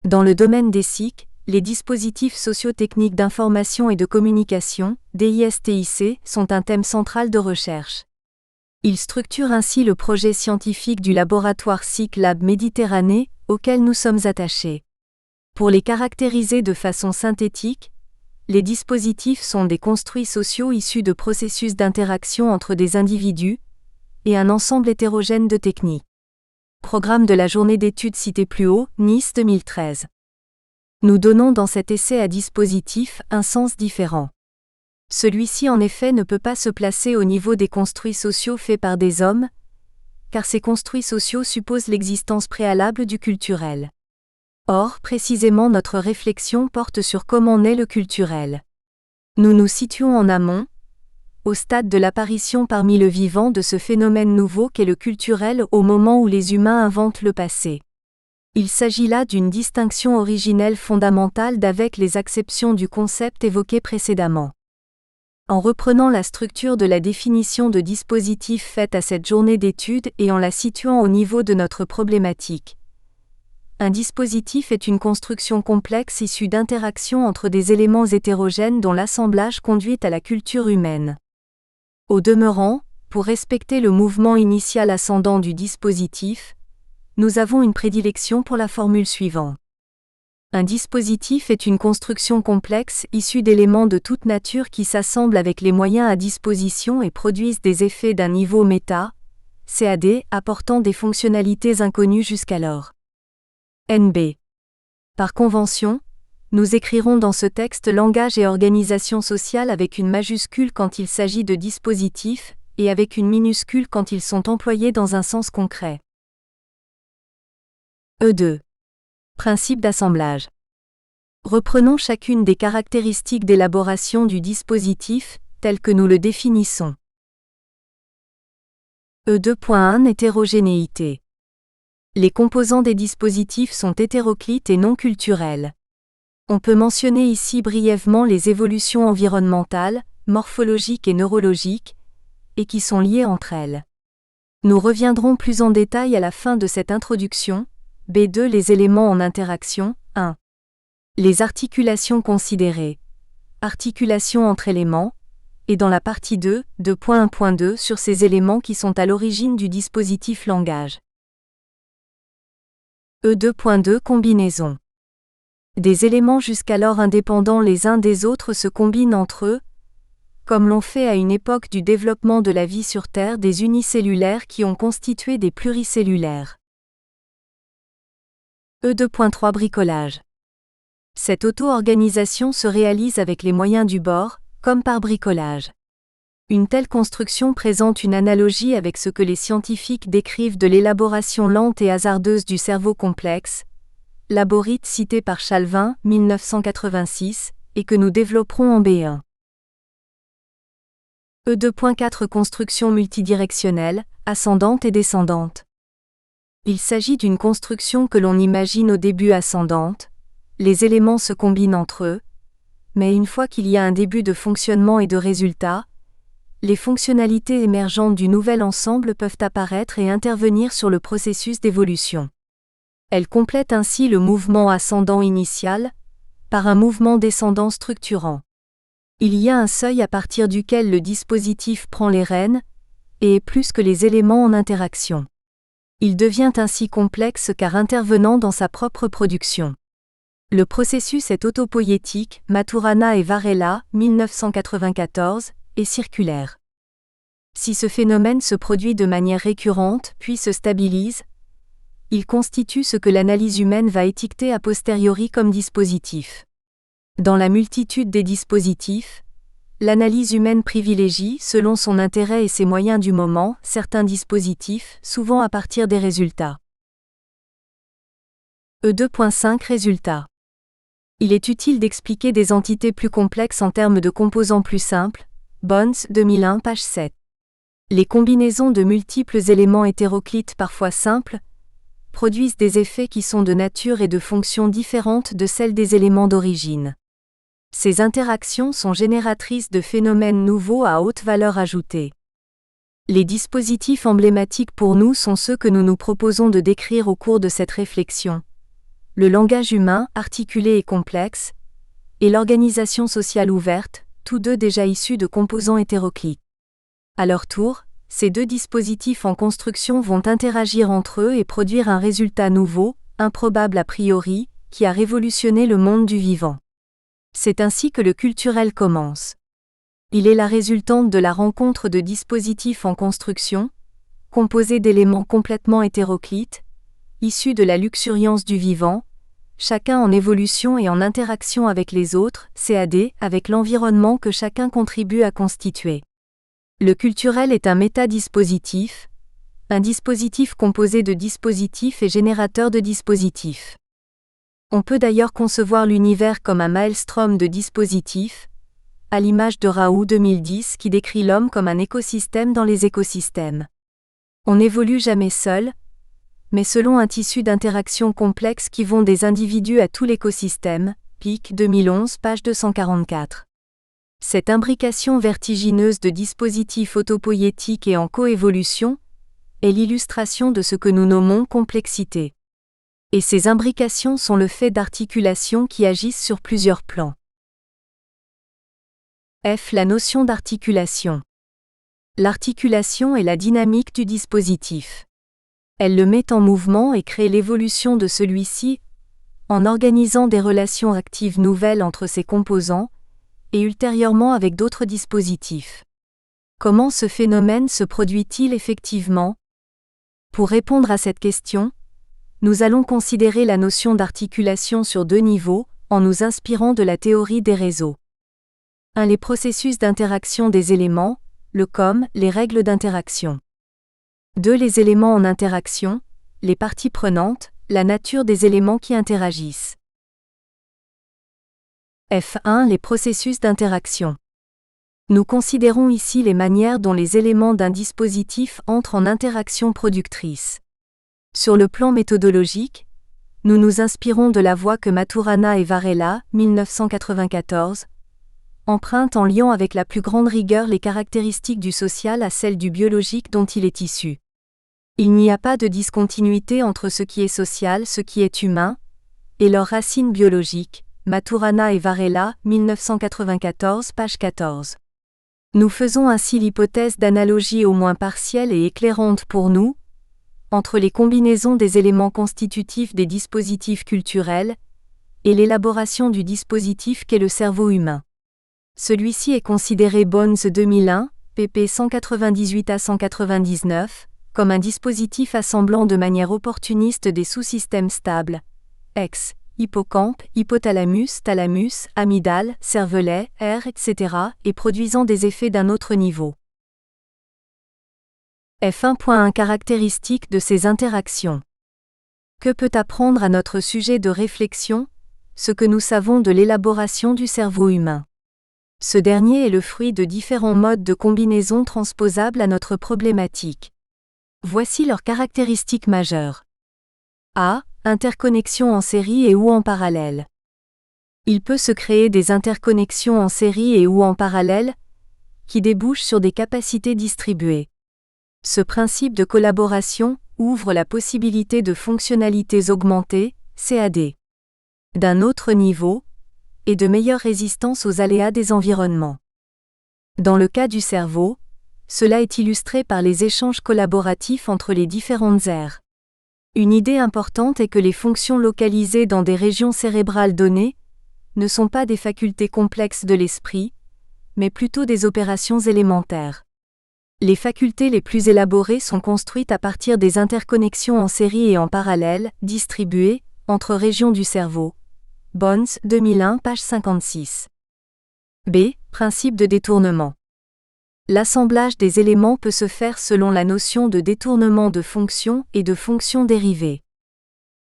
Dans le domaine des SIC, les dispositifs socio-techniques d'information et de communication, DISTIC, sont un thème central de recherche. Ils structurent ainsi le projet scientifique du laboratoire SIC Lab Méditerranée, auquel nous sommes attachés. Pour les caractériser de façon synthétique, les dispositifs sont des construits sociaux issus de processus d'interaction entre des individus et un ensemble hétérogène de techniques. Programme de la journée d'études cité plus haut, Nice 2013. Nous donnons dans cet essai à dispositif un sens différent. Celui-ci en effet ne peut pas se placer au niveau des construits sociaux faits par des hommes, car ces construits sociaux supposent l'existence préalable du culturel. Or, précisément notre réflexion porte sur comment naît le culturel. Nous nous situons en amont, au stade de l'apparition parmi le vivant de ce phénomène nouveau qu'est le culturel au moment où les humains inventent le passé. Il s'agit là d'une distinction originelle fondamentale d'avec les acceptions du concept évoqué précédemment. En reprenant la structure de la définition de dispositif faite à cette journée d'études et en la situant au niveau de notre problématique. Un dispositif est une construction complexe issue d'interactions entre des éléments hétérogènes dont l'assemblage conduit à la culture humaine. Au demeurant, pour respecter le mouvement initial ascendant du dispositif, nous avons une prédilection pour la formule suivante. Un dispositif est une construction complexe issue d'éléments de toute nature qui s'assemblent avec les moyens à disposition et produisent des effets d'un niveau méta, CAD, apportant des fonctionnalités inconnues jusqu'alors. NB. Par convention, nous écrirons dans ce texte langage et organisation sociale avec une majuscule quand il s'agit de dispositifs, et avec une minuscule quand ils sont employés dans un sens concret. E2. Principe d'assemblage. Reprenons chacune des caractéristiques d'élaboration du dispositif, telles que nous le définissons. E2.1 Hétérogénéité. Les composants des dispositifs sont hétéroclites et non culturels. On peut mentionner ici brièvement les évolutions environnementales, morphologiques et neurologiques, et qui sont liées entre elles. Nous reviendrons plus en détail à la fin de cette introduction. B2 Les éléments en interaction, 1. Les articulations considérées. Articulations entre éléments, et dans la partie 2, 2.1.2 sur ces éléments qui sont à l'origine du dispositif langage. E2.2 Combinaison. Des éléments jusqu'alors indépendants les uns des autres se combinent entre eux, comme l'ont fait à une époque du développement de la vie sur Terre des unicellulaires qui ont constitué des pluricellulaires. E2.3 Bricolage. Cette auto-organisation se réalise avec les moyens du bord, comme par bricolage. Une telle construction présente une analogie avec ce que les scientifiques décrivent de l'élaboration lente et hasardeuse du cerveau complexe, laborite cité par Chalvin, 1986, et que nous développerons en B1. E2.4 Construction multidirectionnelle, ascendante et descendante. Il s'agit d'une construction que l'on imagine au début ascendante, les éléments se combinent entre eux, mais une fois qu'il y a un début de fonctionnement et de résultat, les fonctionnalités émergentes du nouvel ensemble peuvent apparaître et intervenir sur le processus d'évolution. Elles complètent ainsi le mouvement ascendant initial, par un mouvement descendant structurant. Il y a un seuil à partir duquel le dispositif prend les rênes, et est plus que les éléments en interaction. Il devient ainsi complexe car intervenant dans sa propre production. Le processus est autopoïétique, Maturana et Varela, 1994, et circulaire. Si ce phénomène se produit de manière récurrente, puis se stabilise, il constitue ce que l'analyse humaine va étiqueter a posteriori comme dispositif. Dans la multitude des dispositifs, l'analyse humaine privilégie, selon son intérêt et ses moyens du moment, certains dispositifs, souvent à partir des résultats. E2.5 Résultats. Il est utile d'expliquer des entités plus complexes en termes de composants plus simples. Bones, 2001, page 7. Les combinaisons de multiples éléments hétéroclites parfois simples produisent des effets qui sont de nature et de fonction différentes de celles des éléments d'origine. Ces interactions sont génératrices de phénomènes nouveaux à haute valeur ajoutée. Les dispositifs emblématiques pour nous sont ceux que nous nous proposons de décrire au cours de cette réflexion. Le langage humain, articulé et complexe, et l'organisation sociale ouverte, tous deux déjà issus de composants hétéroclites. À leur tour, ces deux dispositifs en construction vont interagir entre eux et produire un résultat nouveau, improbable a priori, qui a révolutionné le monde du vivant. C'est ainsi que le culturel commence. Il est la résultante de la rencontre de dispositifs en construction, composés d'éléments complètement hétéroclites, issus de la luxuriance du vivant, chacun en évolution et en interaction avec les autres, CAD, avec l'environnement que chacun contribue à constituer. Le culturel est un métadispositif, un dispositif composé de dispositifs et générateur de dispositifs. On peut d'ailleurs concevoir l'univers comme un maelstrom de dispositifs, à l'image de Raoult 2010 qui décrit l'homme comme un écosystème dans les écosystèmes. On n'évolue jamais seul, mais selon un tissu d'interactions complexes qui vont des individus à tout l'écosystème, Pic 2011 page 244. Cette imbrication vertigineuse de dispositifs autopoïétiques et en coévolution est l'illustration de ce que nous nommons complexité. Et ces imbrications sont le fait d'articulations qui agissent sur plusieurs plans. F. La notion d'articulation. L'articulation est la dynamique du dispositif. Elle le met en mouvement et crée l'évolution de celui-ci, en organisant des relations actives nouvelles entre ses composants, et ultérieurement avec d'autres dispositifs. Comment ce phénomène se produit-il effectivement ? Pour répondre à cette question, nous allons considérer la notion d'articulation sur deux niveaux, en nous inspirant de la théorie des réseaux. 1. Les processus d'interaction des éléments, le COM, les règles d'interaction. 2. Les éléments en interaction, les parties prenantes, la nature des éléments qui interagissent. F1. Les processus d'interaction. Nous considérons ici les manières dont les éléments d'un dispositif entrent en interaction productrice. Sur le plan méthodologique, nous nous inspirons de la voie que Maturana et Varela, 1994, empruntent en liant avec la plus grande rigueur les caractéristiques du social à celles du biologique dont il est issu. Il n'y a pas de discontinuité entre ce qui est social, ce qui est humain, et leurs racines biologiques, Maturana et Varela, 1994, page 14. Nous faisons ainsi l'hypothèse d'analogie au moins partielle et éclairante pour nous, entre les combinaisons des éléments constitutifs des dispositifs culturels, et l'élaboration du dispositif qu'est le cerveau humain. Celui-ci est considéré Bones 2001, pp 198 à 199, comme un dispositif assemblant de manière opportuniste des sous-systèmes stables, ex, hippocampe, hypothalamus, thalamus, amygdale, cervelet, air, etc., et produisant des effets d'un autre niveau. F1.1 Caractéristiques de ces interactions. Que peut apprendre à notre sujet de réflexion, ce que nous savons de l'élaboration du cerveau humain ? Ce dernier est le fruit de différents modes de combinaison transposables à notre problématique. Voici leurs caractéristiques majeures. A. Interconnexion en série et ou en parallèle. Il peut se créer des interconnexions en série et ou en parallèle, qui débouchent sur des capacités distribuées. Ce principe de collaboration ouvre la possibilité de fonctionnalités augmentées, CAD, d'un autre niveau, et de meilleure résistance aux aléas des environnements. Dans le cas du cerveau, cela est illustré par les échanges collaboratifs entre les différentes aires. Une idée importante est que les fonctions localisées dans des régions cérébrales données ne sont pas des facultés complexes de l'esprit, mais plutôt des opérations élémentaires. Les facultés les plus élaborées sont construites à partir des interconnexions en série et en parallèle, distribuées, entre régions du cerveau. Bones, 2001, page 56. B. Principe de détournement. L'assemblage des éléments peut se faire selon la notion de détournement de fonctions et de fonctions dérivées.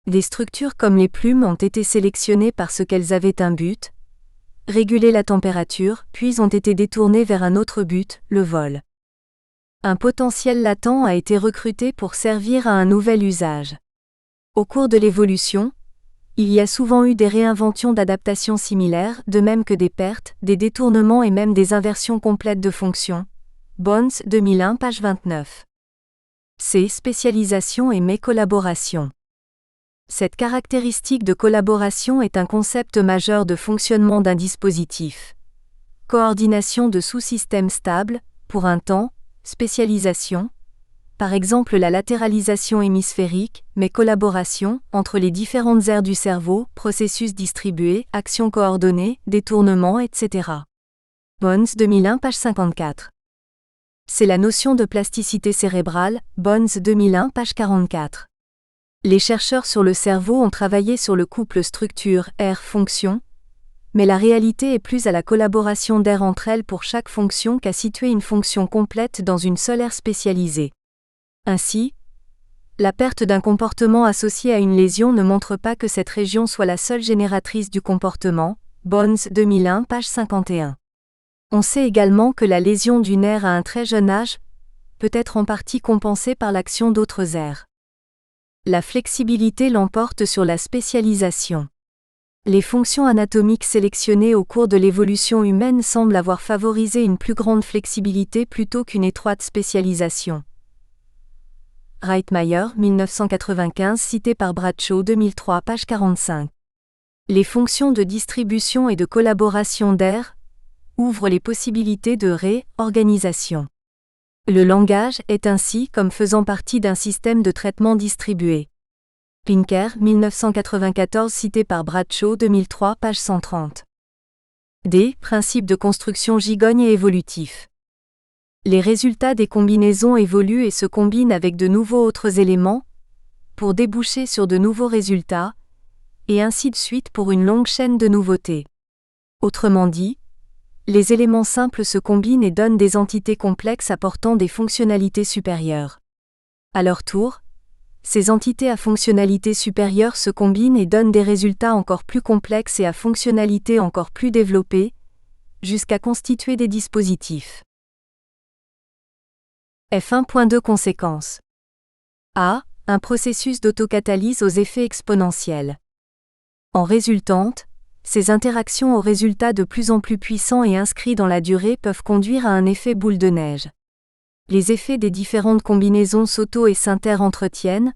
Des structures comme les plumes ont été sélectionnées parce qu'elles avaient un but, réguler la température, puis ont été détournées vers un autre but, le vol. Un potentiel latent a été recruté pour servir à un nouvel usage. Au cours de l'évolution, il y a souvent eu des réinventions d'adaptations similaires, de même que des pertes, des détournements et même des inversions complètes de fonctions. Bones 2001 page 29. C. Spécialisation et collaboration. Cette caractéristique de collaboration est un concept majeur de fonctionnement d'un dispositif. Coordination de sous-systèmes stables, pour un temps, spécialisation, par exemple la latéralisation hémisphérique, mais collaboration, entre les différentes aires du cerveau, processus distribués, actions coordonnées, détournements, etc. Bones 2001 page 54. C'est la notion de plasticité cérébrale, Bones 2001 page 44. Les chercheurs sur le cerveau ont travaillé sur le couple structure-aire-fonction, mais la réalité est plus à la collaboration d'aires entre elles pour chaque fonction qu'à situer une fonction complète dans une seule aire spécialisée. Ainsi, la perte d'un comportement associé à une lésion ne montre pas que cette région soit la seule génératrice du comportement, Bones 2001 page 51. On sait également que la lésion d'une aire à un très jeune âge peut être en partie compensée par l'action d'autres aires. La flexibilité l'emporte sur la spécialisation. Les fonctions anatomiques sélectionnées au cours de l'évolution humaine semblent avoir favorisé une plus grande flexibilité plutôt qu'une étroite spécialisation. Reitmeier, 1995, cité par Bradshaw 2003, page 45. Les fonctions de distribution et de collaboration d'aires ouvrent les possibilités de réorganisation. Le langage est ainsi comme faisant partie d'un système de traitement distribué. Pinker, 1994, cité par Bradshaw 2003, page 130. D. Principe de construction gigogne et évolutif. Les résultats des combinaisons évoluent et se combinent avec de nouveaux autres éléments, pour déboucher sur de nouveaux résultats, et ainsi de suite pour une longue chaîne de nouveautés. Autrement dit, les éléments simples se combinent et donnent des entités complexes apportant des fonctionnalités supérieures. À leur tour, ces entités à fonctionnalité supérieure se combinent et donnent des résultats encore plus complexes et à fonctionnalité encore plus développées, jusqu'à constituer des dispositifs. F1.2 Conséquences. A. Un processus d'autocatalyse aux effets exponentiels. En résultante, ces interactions aux résultats de plus en plus puissants et inscrits dans la durée peuvent conduire à un effet boule de neige. Les effets des différentes combinaisons s'auto- et s'inter-entretiennent,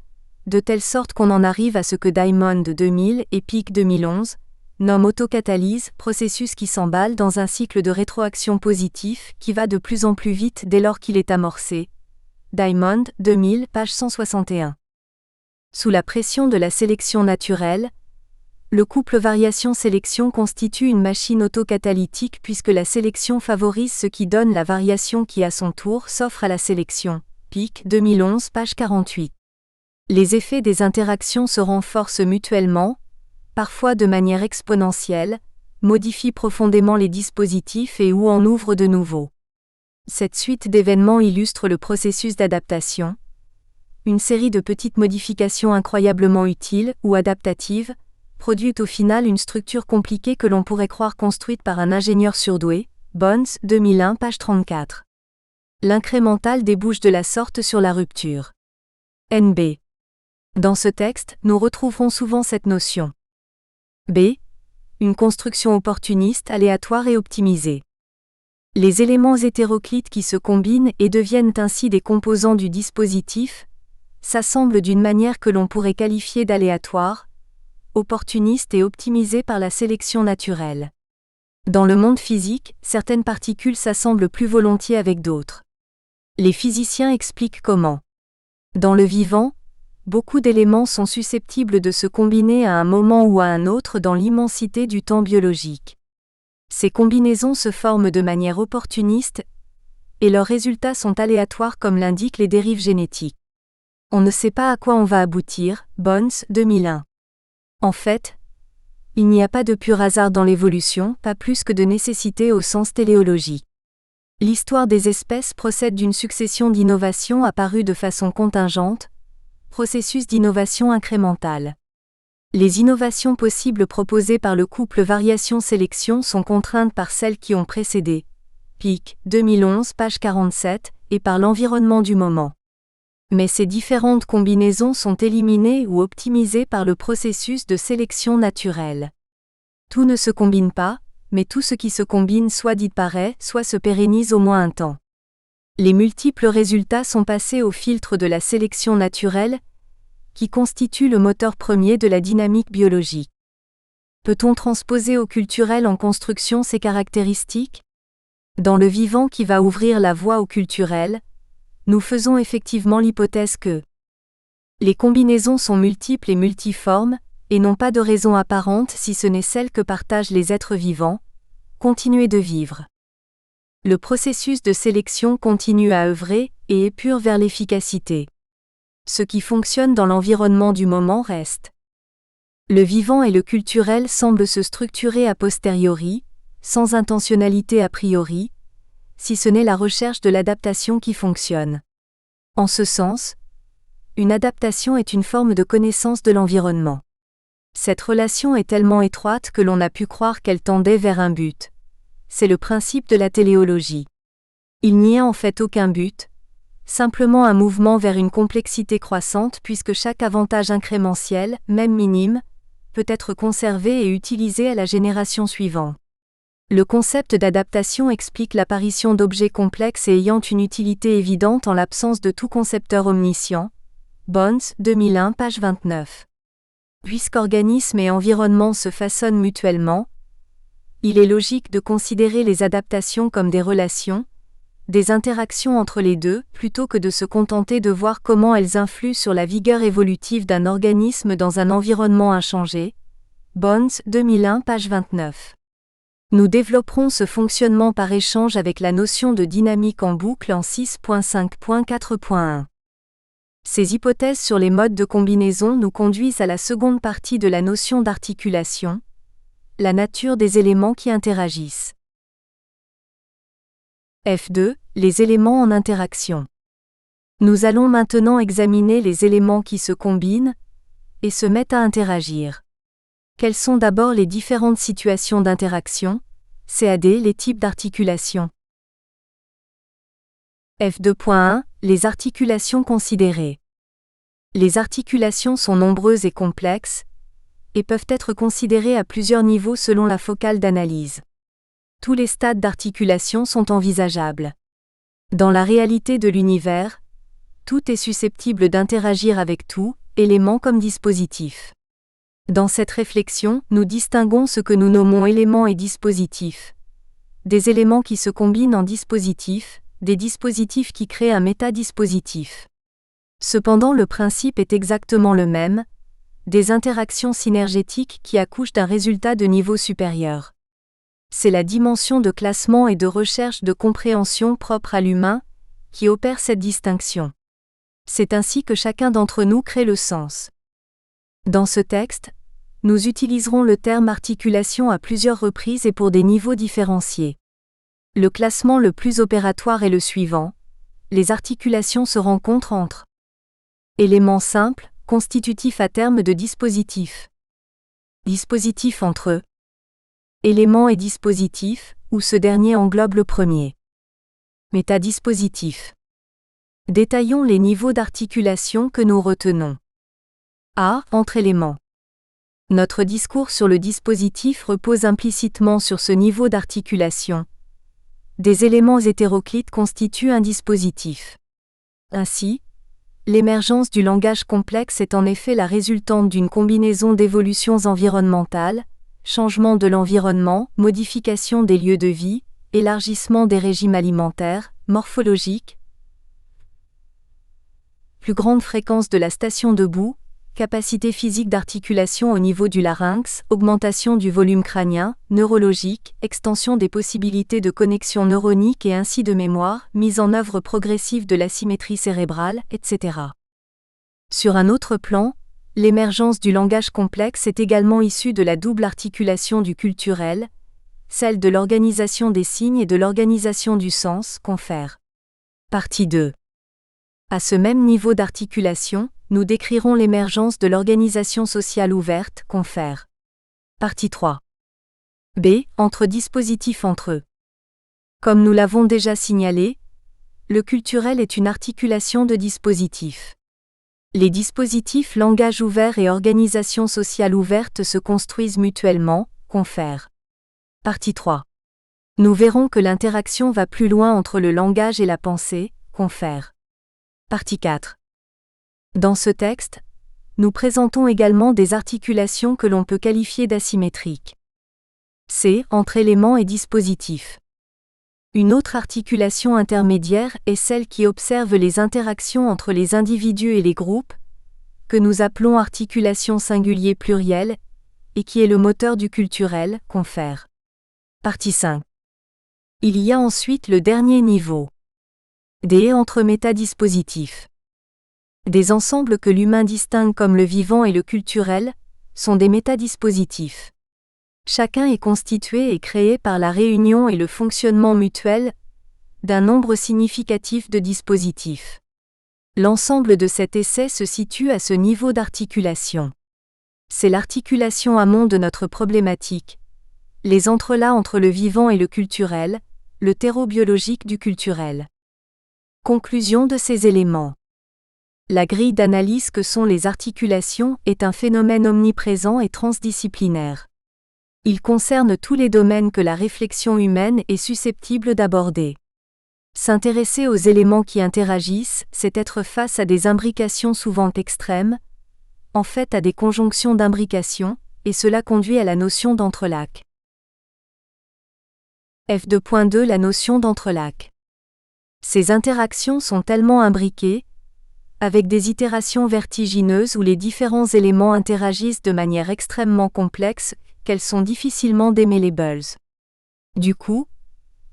de telle sorte qu'on en arrive à ce que Diamond 2000 et Peake 2011 nomment autocatalyse, processus qui s'emballe dans un cycle de rétroaction positif qui va de plus en plus vite dès lors qu'il est amorcé. Diamond 2000, page 161. Sous la pression de la sélection naturelle, le couple variation-sélection constitue une machine autocatalytique puisque la sélection favorise ce qui donne la variation qui à son tour s'offre à la sélection. Peake 2011, page 48. Les effets des interactions se renforcent mutuellement, parfois de manière exponentielle, modifient profondément les dispositifs et ou en ouvrent de nouveaux. Cette suite d'événements illustre le processus d'adaptation, une série de petites modifications incroyablement utiles ou adaptatives, produit au final une structure compliquée que l'on pourrait croire construite par un ingénieur surdoué. Bones 2001, page 34. L'incrémental débouche de la sorte sur la rupture. NB. Dans ce texte, nous retrouverons souvent cette notion. B. Une construction opportuniste, aléatoire et optimisée. Les éléments hétéroclites qui se combinent et deviennent ainsi des composants du dispositif s'assemblent d'une manière que l'on pourrait qualifier d'aléatoire, opportuniste et optimisée par la sélection naturelle. Dans le monde physique, certaines particules s'assemblent plus volontiers avec d'autres. Les physiciens expliquent comment. Dans le vivant, beaucoup d'éléments sont susceptibles de se combiner à un moment ou à un autre dans l'immensité du temps biologique. Ces combinaisons se forment de manière opportuniste, et leurs résultats sont aléatoires comme l'indiquent les dérives génétiques. On ne sait pas à quoi on va aboutir, Bones 2001. En fait, il n'y a pas de pur hasard dans l'évolution, pas plus que de nécessité au sens téléologique. L'histoire des espèces procède d'une succession d'innovations apparues de façon contingente, processus d'innovation incrémentale. Les innovations possibles proposées par le couple variation-sélection sont contraintes par celles qui ont précédé. Peake 2011, page 47, et par l'environnement du moment. Mais ces différentes combinaisons sont éliminées ou optimisées par le processus de sélection naturelle. Tout ne se combine pas, mais tout ce qui se combine soit disparaît, soit se pérennise au moins un temps. Les multiples résultats sont passés au filtre de la sélection naturelle, qui constitue le moteur premier de la dynamique biologique. Peut-on transposer au culturel en construction ces caractéristiques ? Dans le vivant qui va ouvrir la voie au culturel, nous faisons effectivement l'hypothèse que les combinaisons sont multiples et multiformes, et n'ont pas de raison apparente si ce n'est celle que partagent les êtres vivants, continuer de vivre. Le processus de sélection continue à œuvrer et épure vers l'efficacité. Ce qui fonctionne dans l'environnement du moment reste. Le vivant et le culturel semblent se structurer a posteriori, sans intentionnalité a priori, si ce n'est la recherche de l'adaptation qui fonctionne. En ce sens, une adaptation est une forme de connaissance de l'environnement. Cette relation est tellement étroite que l'on a pu croire qu'elle tendait vers un but. C'est le principe de la téléologie. Il n'y a en fait aucun but, simplement un mouvement vers une complexité croissante puisque chaque avantage incrémentiel, même minime, peut être conservé et utilisé à la génération suivante. Le concept d'adaptation explique l'apparition d'objets complexes et ayant une utilité évidente en l'absence de tout concepteur omniscient. Bones, 2001, page 29. Puisqu'organisme et environnement se façonnent mutuellement, il est logique de considérer les adaptations comme des relations, des interactions entre les deux, plutôt que de se contenter de voir comment elles influent sur la vigueur évolutive d'un organisme dans un environnement inchangé. Bones, 2001, page 29. Nous développerons ce fonctionnement par échange avec la notion de dynamique en boucle en 6.5.4.1. Ces hypothèses sur les modes de combinaison nous conduisent à la seconde partie de la notion d'articulation, la nature des éléments qui interagissent. F2, les éléments en interaction. Nous allons maintenant examiner les éléments qui se combinent et se mettent à interagir. Quelles sont d'abord les différentes situations d'interaction, CAD, les types d'articulation. F2.1, les articulations considérées. Les articulations sont nombreuses et complexes, et peuvent être considérées à plusieurs niveaux selon la focale d'analyse. Tous les stades d'articulation sont envisageables. Dans la réalité de l'univers, tout est susceptible d'interagir avec tout, élément comme dispositif. Dans cette réflexion, nous distinguons ce que nous nommons éléments et dispositifs. Des éléments qui se combinent en dispositifs, des dispositifs qui créent un métadispositif. Cependant, le principe est exactement le même, des interactions synergétiques qui accouchent d'un résultat de niveau supérieur. C'est la dimension de classement et de recherche de compréhension propre à l'humain qui opère cette distinction. C'est ainsi que chacun d'entre nous crée le sens. Dans ce texte, nous utiliserons le terme articulation à plusieurs reprises et pour des niveaux différenciés. Le classement le plus opératoire est le suivant. Les articulations se rencontrent entre éléments simples, constitutifs à terme de dispositifs. Dispositifs entre eux. Éléments et dispositifs, où ce dernier englobe le premier. Métadispositif. Détaillons les niveaux d'articulation que nous retenons. A. Entre éléments. Notre discours sur le dispositif repose implicitement sur ce niveau d'articulation. Des éléments hétéroclites constituent un dispositif. Ainsi, l'émergence du langage complexe est en effet la résultante d'une combinaison d'évolutions environnementales, changement de l'environnement, modification des lieux de vie, élargissement des régimes alimentaires, morphologiques, plus grande fréquence de la station debout, capacité physique d'articulation au niveau du larynx, augmentation du volume crânien, neurologique, extension des possibilités de connexion neuronique et ainsi de mémoire, mise en œuvre progressive de la symétrie cérébrale, etc. Sur un autre plan, l'émergence du langage complexe est également issue de la double articulation du culturel, celle de l'organisation des signes et de l'organisation du sens, confère. Partie 2. À ce même niveau d'articulation, nous décrirons l'émergence de l'organisation sociale ouverte, confère. Partie 3. B. Entre dispositifs entre eux. Comme nous l'avons déjà signalé, le culturel est une articulation de dispositifs. Les dispositifs langage ouvert et organisation sociale ouverte se construisent mutuellement, confère. Partie 3. Nous verrons que l'interaction va plus loin entre le langage et la pensée, confère. Partie 4. Dans ce texte, nous présentons également des articulations que l'on peut qualifier d'asymétriques. C. Entre éléments et dispositifs. Une autre articulation intermédiaire est celle qui observe les interactions entre les individus et les groupes, que nous appelons articulation singulier pluriel, et qui est le moteur du culturel, confère. Partie 5. Il y a ensuite le dernier niveau. D. Entre métadispositifs. Des ensembles que l'humain distingue comme le vivant et le culturel sont des métadispositifs. Chacun est constitué et créé par la réunion et le fonctionnement mutuel d'un nombre significatif de dispositifs. L'ensemble de cet essai se situe à ce niveau d'articulation. C'est l'articulation amont de notre problématique, les entrelacs entre le vivant et le culturel, le terreau biologique du culturel. Conclusion de ces éléments. La grille d'analyse que sont les articulations est un phénomène omniprésent et transdisciplinaire. Il concerne tous les domaines que la réflexion humaine est susceptible d'aborder. S'intéresser aux éléments qui interagissent, c'est être face à des imbrications souvent extrêmes, en fait à des conjonctions d'imbrication, et cela conduit à la notion d'entrelac. F2.2 La notion d'entrelac. Ces interactions sont tellement imbriquées, avec des itérations vertigineuses où les différents éléments interagissent de manière extrêmement complexe, qu'elles sont difficilement démêlables. Du coup,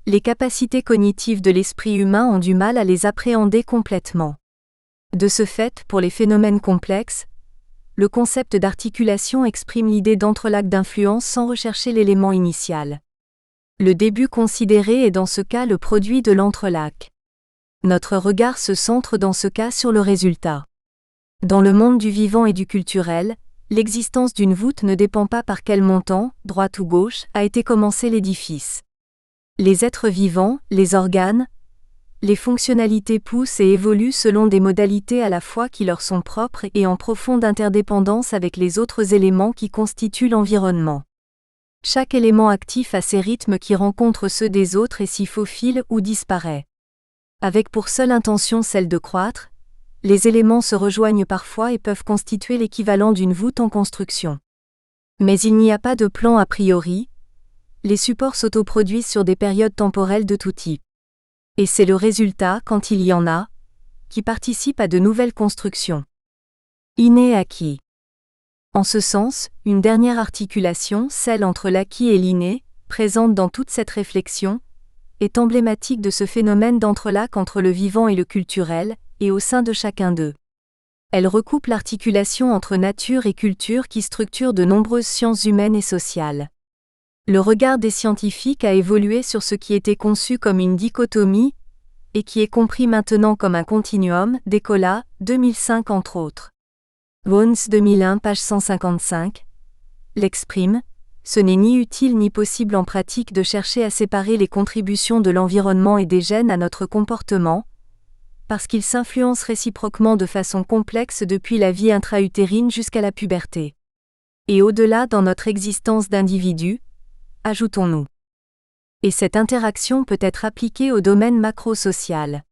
les capacités cognitives de l'esprit humain ont du mal à les appréhender complètement. De ce fait, pour les phénomènes complexes, le concept d'articulation exprime l'idée d'entrelac d'influence sans rechercher l'élément initial. Le début considéré est dans ce cas le produit de l'entrelac. Notre regard se centre dans ce cas sur le résultat. Dans le monde du vivant et du culturel, l'existence d'une voûte ne dépend pas par quel montant, droite ou gauche, a été commencé l'édifice. Les êtres vivants, les organes, les fonctionnalités poussent et évoluent selon des modalités à la fois qui leur sont propres et en profonde interdépendance avec les autres éléments qui constituent l'environnement. Chaque élément actif a ses rythmes qui rencontrent ceux des autres et s'y faufile ou disparaît. Avec pour seule intention celle de croître, les éléments se rejoignent parfois et peuvent constituer l'équivalent d'une voûte en construction. Mais il n'y a pas de plan a priori, les supports s'autoproduisent sur des périodes temporelles de tout type. Et c'est le résultat, quand il y en a, qui participe à de nouvelles constructions. Inné et acquis. En ce sens, une dernière articulation, celle entre l'acquis et l'inné, présente dans toute cette réflexion, est emblématique de ce phénomène d'entrelac entre le vivant et le culturel, et au sein de chacun d'eux. Elle recoupe l'articulation entre nature et culture qui structure de nombreuses sciences humaines et sociales. Le regard des scientifiques a évolué sur ce qui était conçu comme une dichotomie, et qui est compris maintenant comme un continuum, Descola, 2005 entre autres. Bones 2001 page 155, l'exprime. Ce n'est ni utile ni possible en pratique de chercher à séparer les contributions de l'environnement et des gènes à notre comportement, parce qu'ils s'influencent réciproquement de façon complexe depuis la vie intra-utérine jusqu'à la puberté. Et au-delà dans notre existence d'individu, ajoutons-nous. Et cette interaction peut être appliquée au domaine macro-social.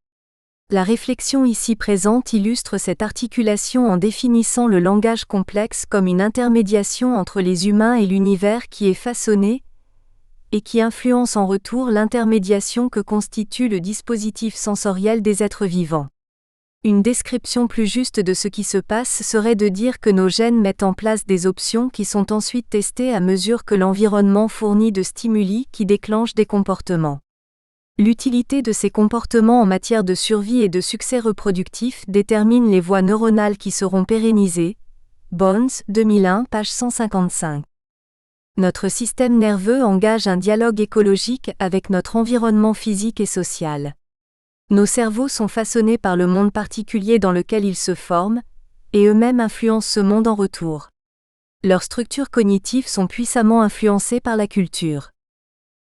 La réflexion ici présente illustre cette articulation en définissant le langage complexe comme une intermédiation entre les humains et l'univers qui est façonné et qui influence en retour l'intermédiation que constitue le dispositif sensoriel des êtres vivants. Une description plus juste de ce qui se passe serait de dire que nos gènes mettent en place des options qui sont ensuite testées à mesure que l'environnement fournit de stimuli qui déclenchent des comportements. L'utilité de ces comportements en matière de survie et de succès reproductif détermine les voies neuronales qui seront pérennisées. Bones, 2001, page 155. Notre système nerveux engage un dialogue écologique avec notre environnement physique et social. Nos cerveaux sont façonnés par le monde particulier dans lequel ils se forment, et eux-mêmes influencent ce monde en retour. Leurs structures cognitives sont puissamment influencées par la culture.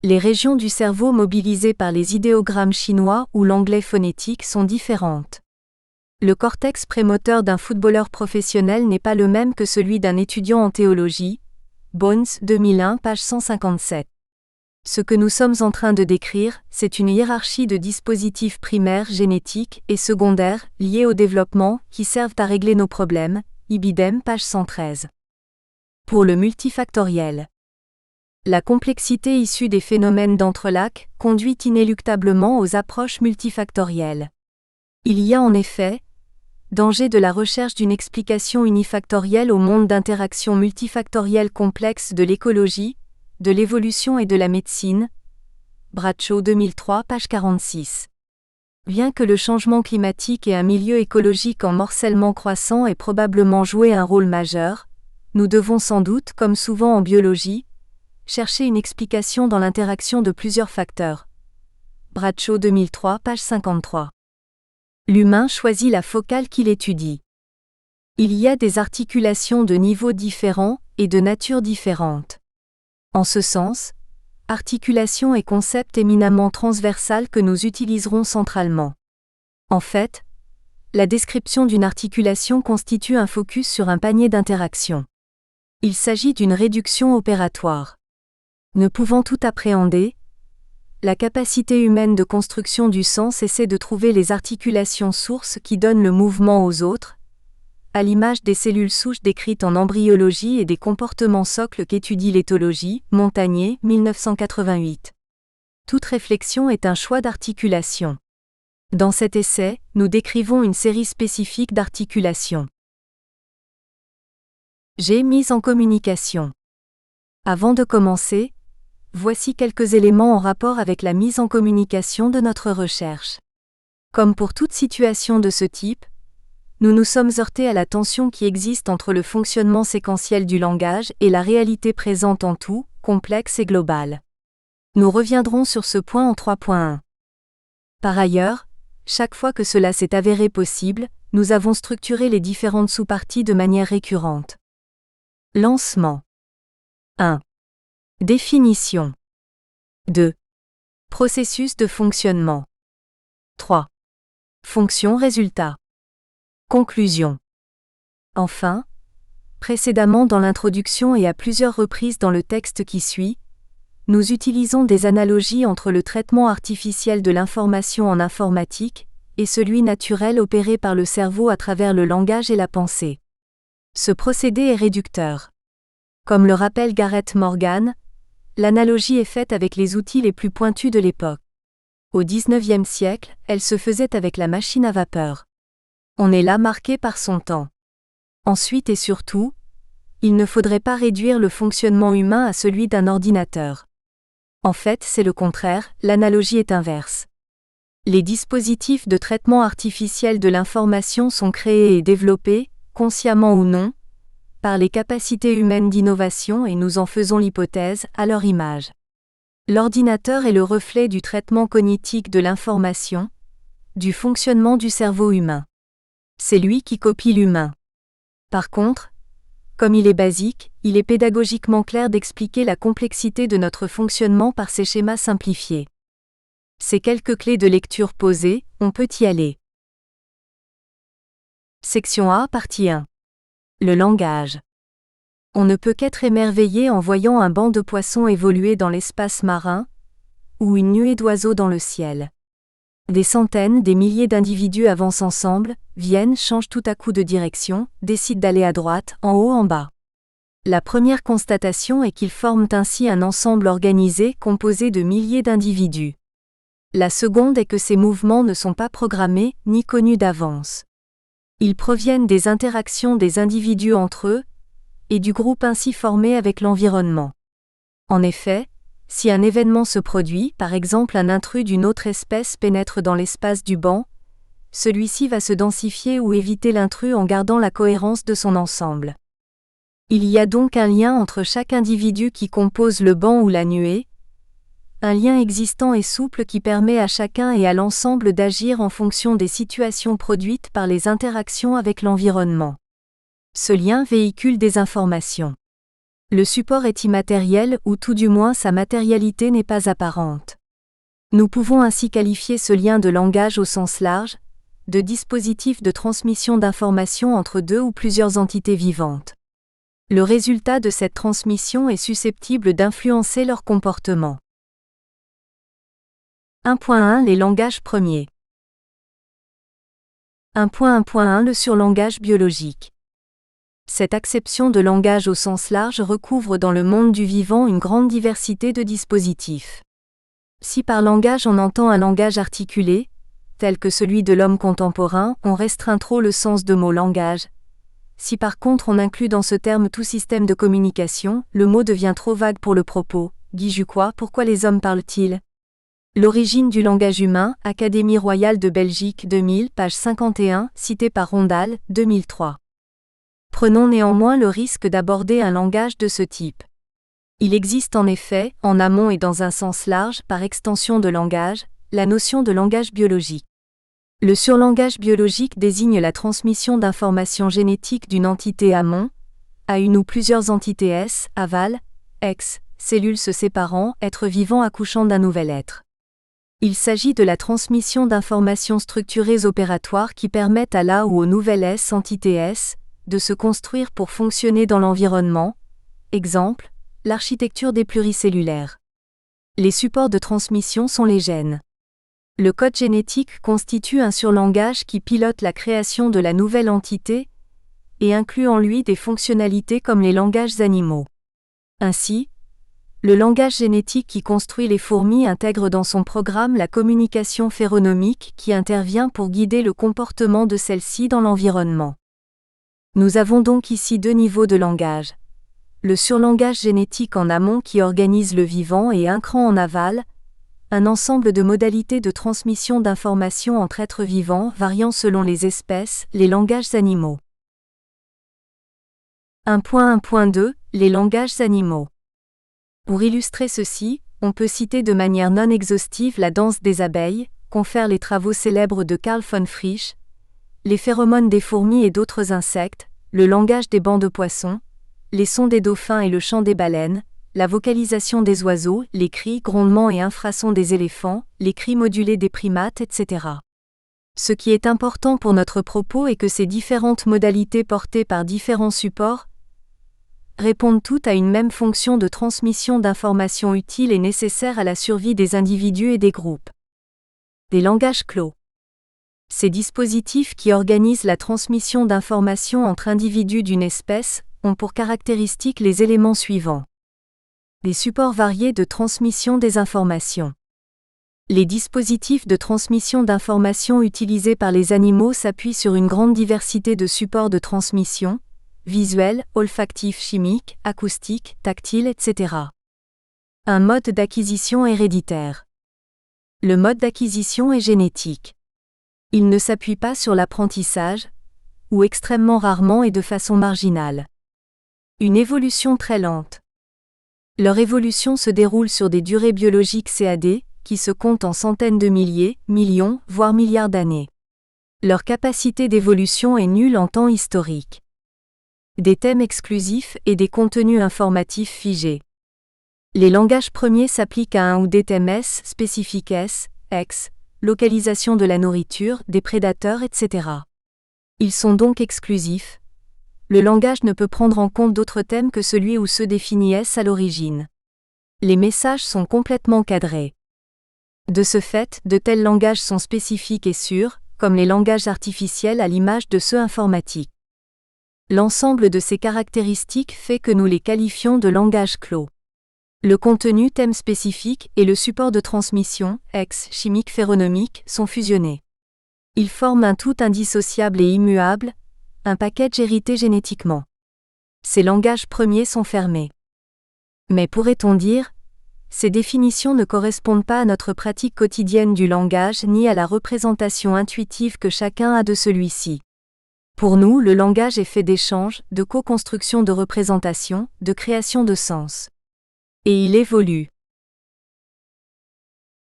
Les régions du cerveau mobilisées par les idéogrammes chinois ou l'anglais phonétique sont différentes. Le cortex prémoteur d'un footballeur professionnel n'est pas le même que celui d'un étudiant en théologie. Bones, 2001, page 157. Ce que nous sommes en train de décrire, c'est une hiérarchie de dispositifs primaires génétiques et secondaires liés au développement qui servent à régler nos problèmes. Ibidem, page 113. Pour le multifactoriel. La complexité issue des phénomènes d'entrelacs conduit inéluctablement aux approches multifactorielles. Il y a en effet danger de la recherche d'une explication unifactorielle au monde d'interactions multifactorielles complexes de l'écologie, de l'évolution et de la médecine. Bradshaw 2003, page 46. Bien que le changement climatique et un milieu écologique en morcellement croissant aient probablement joué un rôle majeur, nous devons sans doute, comme souvent en biologie, chercher une explication dans l'interaction de plusieurs facteurs. Bradshaw 2003, page 53. L'humain choisit la focale qu'il étudie. Il y a des articulations de niveaux différents et de natures différentes. En ce sens, articulation est concept éminemment transversal que nous utiliserons centralement. En fait, la description d'une articulation constitue un focus sur un panier d'interactions. Il s'agit d'une réduction opératoire. Ne pouvant tout appréhender, la capacité humaine de construction du sens essaie de trouver les articulations sources qui donnent le mouvement aux autres, à l'image des cellules souches décrites en embryologie et des comportements socles qu'étudie l'éthologie. Montagnier, 1988. Toute réflexion est un choix d'articulation. Dans cet essai, nous décrivons une série spécifique d'articulations. G. Mise en communication. Avant de commencer, voici quelques éléments en rapport avec la mise en communication de notre recherche. Comme pour toute situation de ce type, nous nous sommes heurtés à la tension qui existe entre le fonctionnement séquentiel du langage et la réalité présente en tout, complexe et globale. Nous reviendrons sur ce point en 3.1. Par ailleurs, chaque fois que cela s'est avéré possible, nous avons structuré les différentes sous-parties de manière récurrente. Lancement. 1. Définition. 2. Processus de fonctionnement. 3. Fonction-résultat. Conclusion. Enfin, précédemment dans l'introduction et à plusieurs reprises dans le texte qui suit, nous utilisons des analogies entre le traitement artificiel de l'information en informatique et celui naturel opéré par le cerveau à travers le langage et la pensée. Ce procédé est réducteur. Comme le rappelle Gareth Morgan, l'analogie est faite avec les outils les plus pointus de l'époque. Au XIXe siècle, elle se faisait avec la machine à vapeur. On est là marqué par son temps. Ensuite et surtout, il ne faudrait pas réduire le fonctionnement humain à celui d'un ordinateur. En fait, c'est le contraire, l'analogie est inverse. Les dispositifs de traitement artificiel de l'information sont créés et développés, consciemment ou non, par les capacités humaines d'innovation et nous en faisons l'hypothèse, à leur image. L'ordinateur est le reflet du traitement cognitif de l'information, du fonctionnement du cerveau humain. C'est lui qui copie l'humain. Par contre, comme il est basique, il est pédagogiquement clair d'expliquer la complexité de notre fonctionnement par ces schémas simplifiés. Ces quelques clés de lecture posées, on peut y aller. Section A, partie 1. Le langage. On ne peut qu'être émerveillé en voyant un banc de poissons évoluer dans l'espace marin, ou une nuée d'oiseaux dans le ciel. Des centaines, des milliers d'individus avancent ensemble, viennent, changent tout à coup de direction, décident d'aller à droite, en haut, en bas. La première constatation est qu'ils forment ainsi un ensemble organisé composé de milliers d'individus. La seconde est que ces mouvements ne sont pas programmés, ni connus d'avance. Ils proviennent des interactions des individus entre eux, et du groupe ainsi formé avec l'environnement. En effet, si un événement se produit, par exemple un intrus d'une autre espèce pénètre dans l'espace du banc, celui-ci va se densifier ou éviter l'intrus en gardant la cohérence de son ensemble. Il y a donc un lien entre chaque individu qui compose le banc ou la nuée, un lien existant et souple qui permet à chacun et à l'ensemble d'agir en fonction des situations produites par les interactions avec l'environnement. Ce lien véhicule des informations. Le support est immatériel ou tout du moins sa matérialité n'est pas apparente. Nous pouvons ainsi qualifier ce lien de langage au sens large, de dispositif de transmission d'informations entre deux ou plusieurs entités vivantes. Le résultat de cette transmission est susceptible d'influencer leur comportement. 1.1 Les langages premiers. 1.1.1 Le surlangage biologique. Cette acception de langage au sens large recouvre dans le monde du vivant une grande diversité de dispositifs. Si par langage on entend un langage articulé, tel que celui de l'homme contemporain, on restreint trop le sens de mot langage. Si par contre on inclut dans ce terme tout système de communication, le mot devient trop vague pour le propos. Guy Juquois, Pourquoi les hommes parlent-ils ? L'origine du langage humain, Académie royale de Belgique 2000, page 51, cité par Rondal, 2003. Prenons néanmoins le risque d'aborder un langage de ce type. Il existe en effet, en amont et dans un sens large, par extension de langage, la notion de langage biologique. Le surlangage biologique désigne la transmission d'informations génétiques d'une entité amont à une ou plusieurs entités S, aval, ex, cellules se séparant, être vivant accouchant d'un nouvel être. Il s'agit de la transmission d'informations structurées opératoires qui permettent à la ou au nouvel S, entité S, de se construire pour fonctionner dans l'environnement. Exemple, l'architecture des pluricellulaires. Les supports de transmission sont les gènes. Le code génétique constitue un surlangage qui pilote la création de la nouvelle entité et inclut en lui des fonctionnalités comme les langages animaux. Ainsi, le langage génétique qui construit les fourmis intègre dans son programme la communication phéronomique qui intervient pour guider le comportement de celles-ci dans l'environnement. Nous avons donc ici deux niveaux de langage. Le surlangage génétique en amont qui organise le vivant et un cran en aval, un ensemble de modalités de transmission d'informations entre êtres vivants variant selon les espèces, les langages animaux. 1.1.2 Les langages animaux. Pour illustrer ceci, on peut citer de manière non exhaustive la danse des abeilles, confère les travaux célèbres de Carl von Frisch, les phéromones des fourmis et d'autres insectes, le langage des bancs de poissons, les sons des dauphins et le chant des baleines, la vocalisation des oiseaux, les cris, grondements et infrasons des éléphants, les cris modulés des primates, etc. Ce qui est important pour notre propos est que ces différentes modalités portées par différents supports répondent toutes à une même fonction de transmission d'informations utiles et nécessaires à la survie des individus et des groupes. Des langages clos. Ces dispositifs qui organisent la transmission d'informations entre individus d'une espèce ont pour caractéristique les éléments suivants. Des supports variés de transmission des informations. Les dispositifs de transmission d'informations utilisés par les animaux s'appuient sur une grande diversité de supports de transmission, visuels, olfactifs, chimiques, acoustiques, tactiles, etc. Un mode d'acquisition héréditaire. Le mode d'acquisition est génétique. Il ne s'appuie pas sur l'apprentissage, ou extrêmement rarement et de façon marginale. Une évolution très lente. Leur évolution se déroule sur des durées biologiques CAD, qui se comptent en centaines de milliers, millions, voire milliards d'années. Leur capacité d'évolution est nulle en temps historique. Des thèmes exclusifs et des contenus informatifs figés. Les langages premiers s'appliquent à un ou des thèmes S, spécifiques S, X, localisation de la nourriture, des prédateurs, etc. Ils sont donc exclusifs. Le langage ne peut prendre en compte d'autres thèmes que celui ou ceux définis S à l'origine. Les messages sont complètement cadrés. De ce fait, de tels langages sont spécifiques et sûrs, comme les langages artificiels à l'image de ceux informatiques. L'ensemble de ces caractéristiques fait que nous les qualifions de langages clos. Le contenu thème spécifique et le support de transmission, X, chimique phéronomique, sont fusionnés. Ils forment un tout indissociable et immuable, un package hérité génétiquement. Ces langages premiers sont fermés. Mais pourrait-on dire, ces définitions ne correspondent pas à notre pratique quotidienne du langage ni à la représentation intuitive que chacun a de celui-ci. Pour nous, le langage est fait d'échanges, de co-construction de représentation, de création de sens. Et il évolue.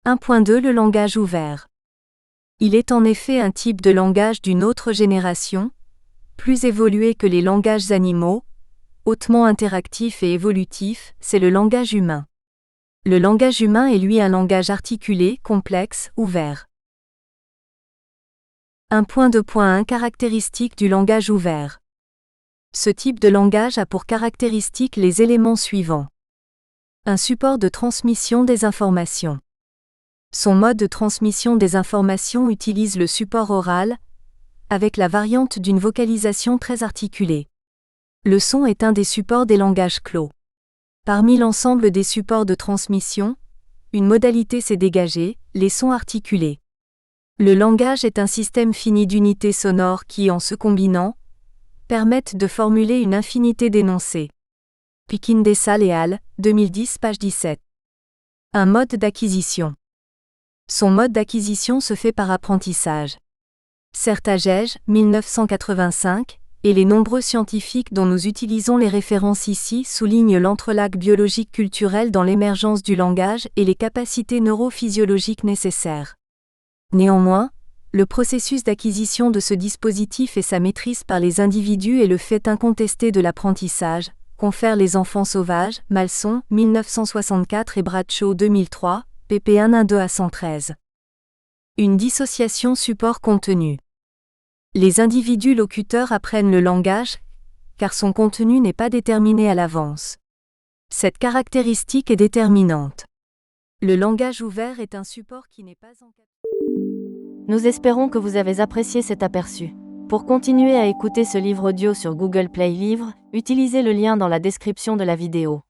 1.2 Le langage ouvert. Il est en effet un type de langage d'une autre génération, plus évolué que les langages animaux, hautement interactif et évolutif, c'est le langage humain. Le langage humain est lui un langage articulé, complexe, ouvert. 1.2.1 Caractéristiques du langage ouvert. Ce type de langage a pour caractéristique les éléments suivants. Un support de transmission des informations. Son mode de transmission des informations utilise le support oral, avec la variante d'une vocalisation très articulée. Le son est un des supports des langages clos. Parmi l'ensemble des supports de transmission, une modalité s'est dégagée, les sons articulés. Le langage est un système fini d'unités sonores qui, en se combinant, permettent de formuler une infinité d'énoncés. Pikindessal et al., 2010, page 17. Un mode d'acquisition. Son mode d'acquisition se fait par apprentissage. Sertajej, 1985, et les nombreux scientifiques dont nous utilisons les références ici soulignent l'entrelac biologique culturel dans l'émergence du langage et les capacités neurophysiologiques nécessaires. Néanmoins, le processus d'acquisition de ce dispositif et sa maîtrise par les individus est le fait incontesté de l'apprentissage, confèrent les enfants sauvages, Malson, 1964 et Bradshaw 2003, pp 112 à 113. Une dissociation support-contenu. Les individus locuteurs apprennent le langage, car son contenu n'est pas déterminé à l'avance. Cette caractéristique est déterminante. Le langage ouvert est un support qui n'est pas encapsulé. Nous espérons que vous avez apprécié cet aperçu. Pour continuer à écouter ce livre audio sur Google Play Livres, utilisez le lien dans la description de la vidéo.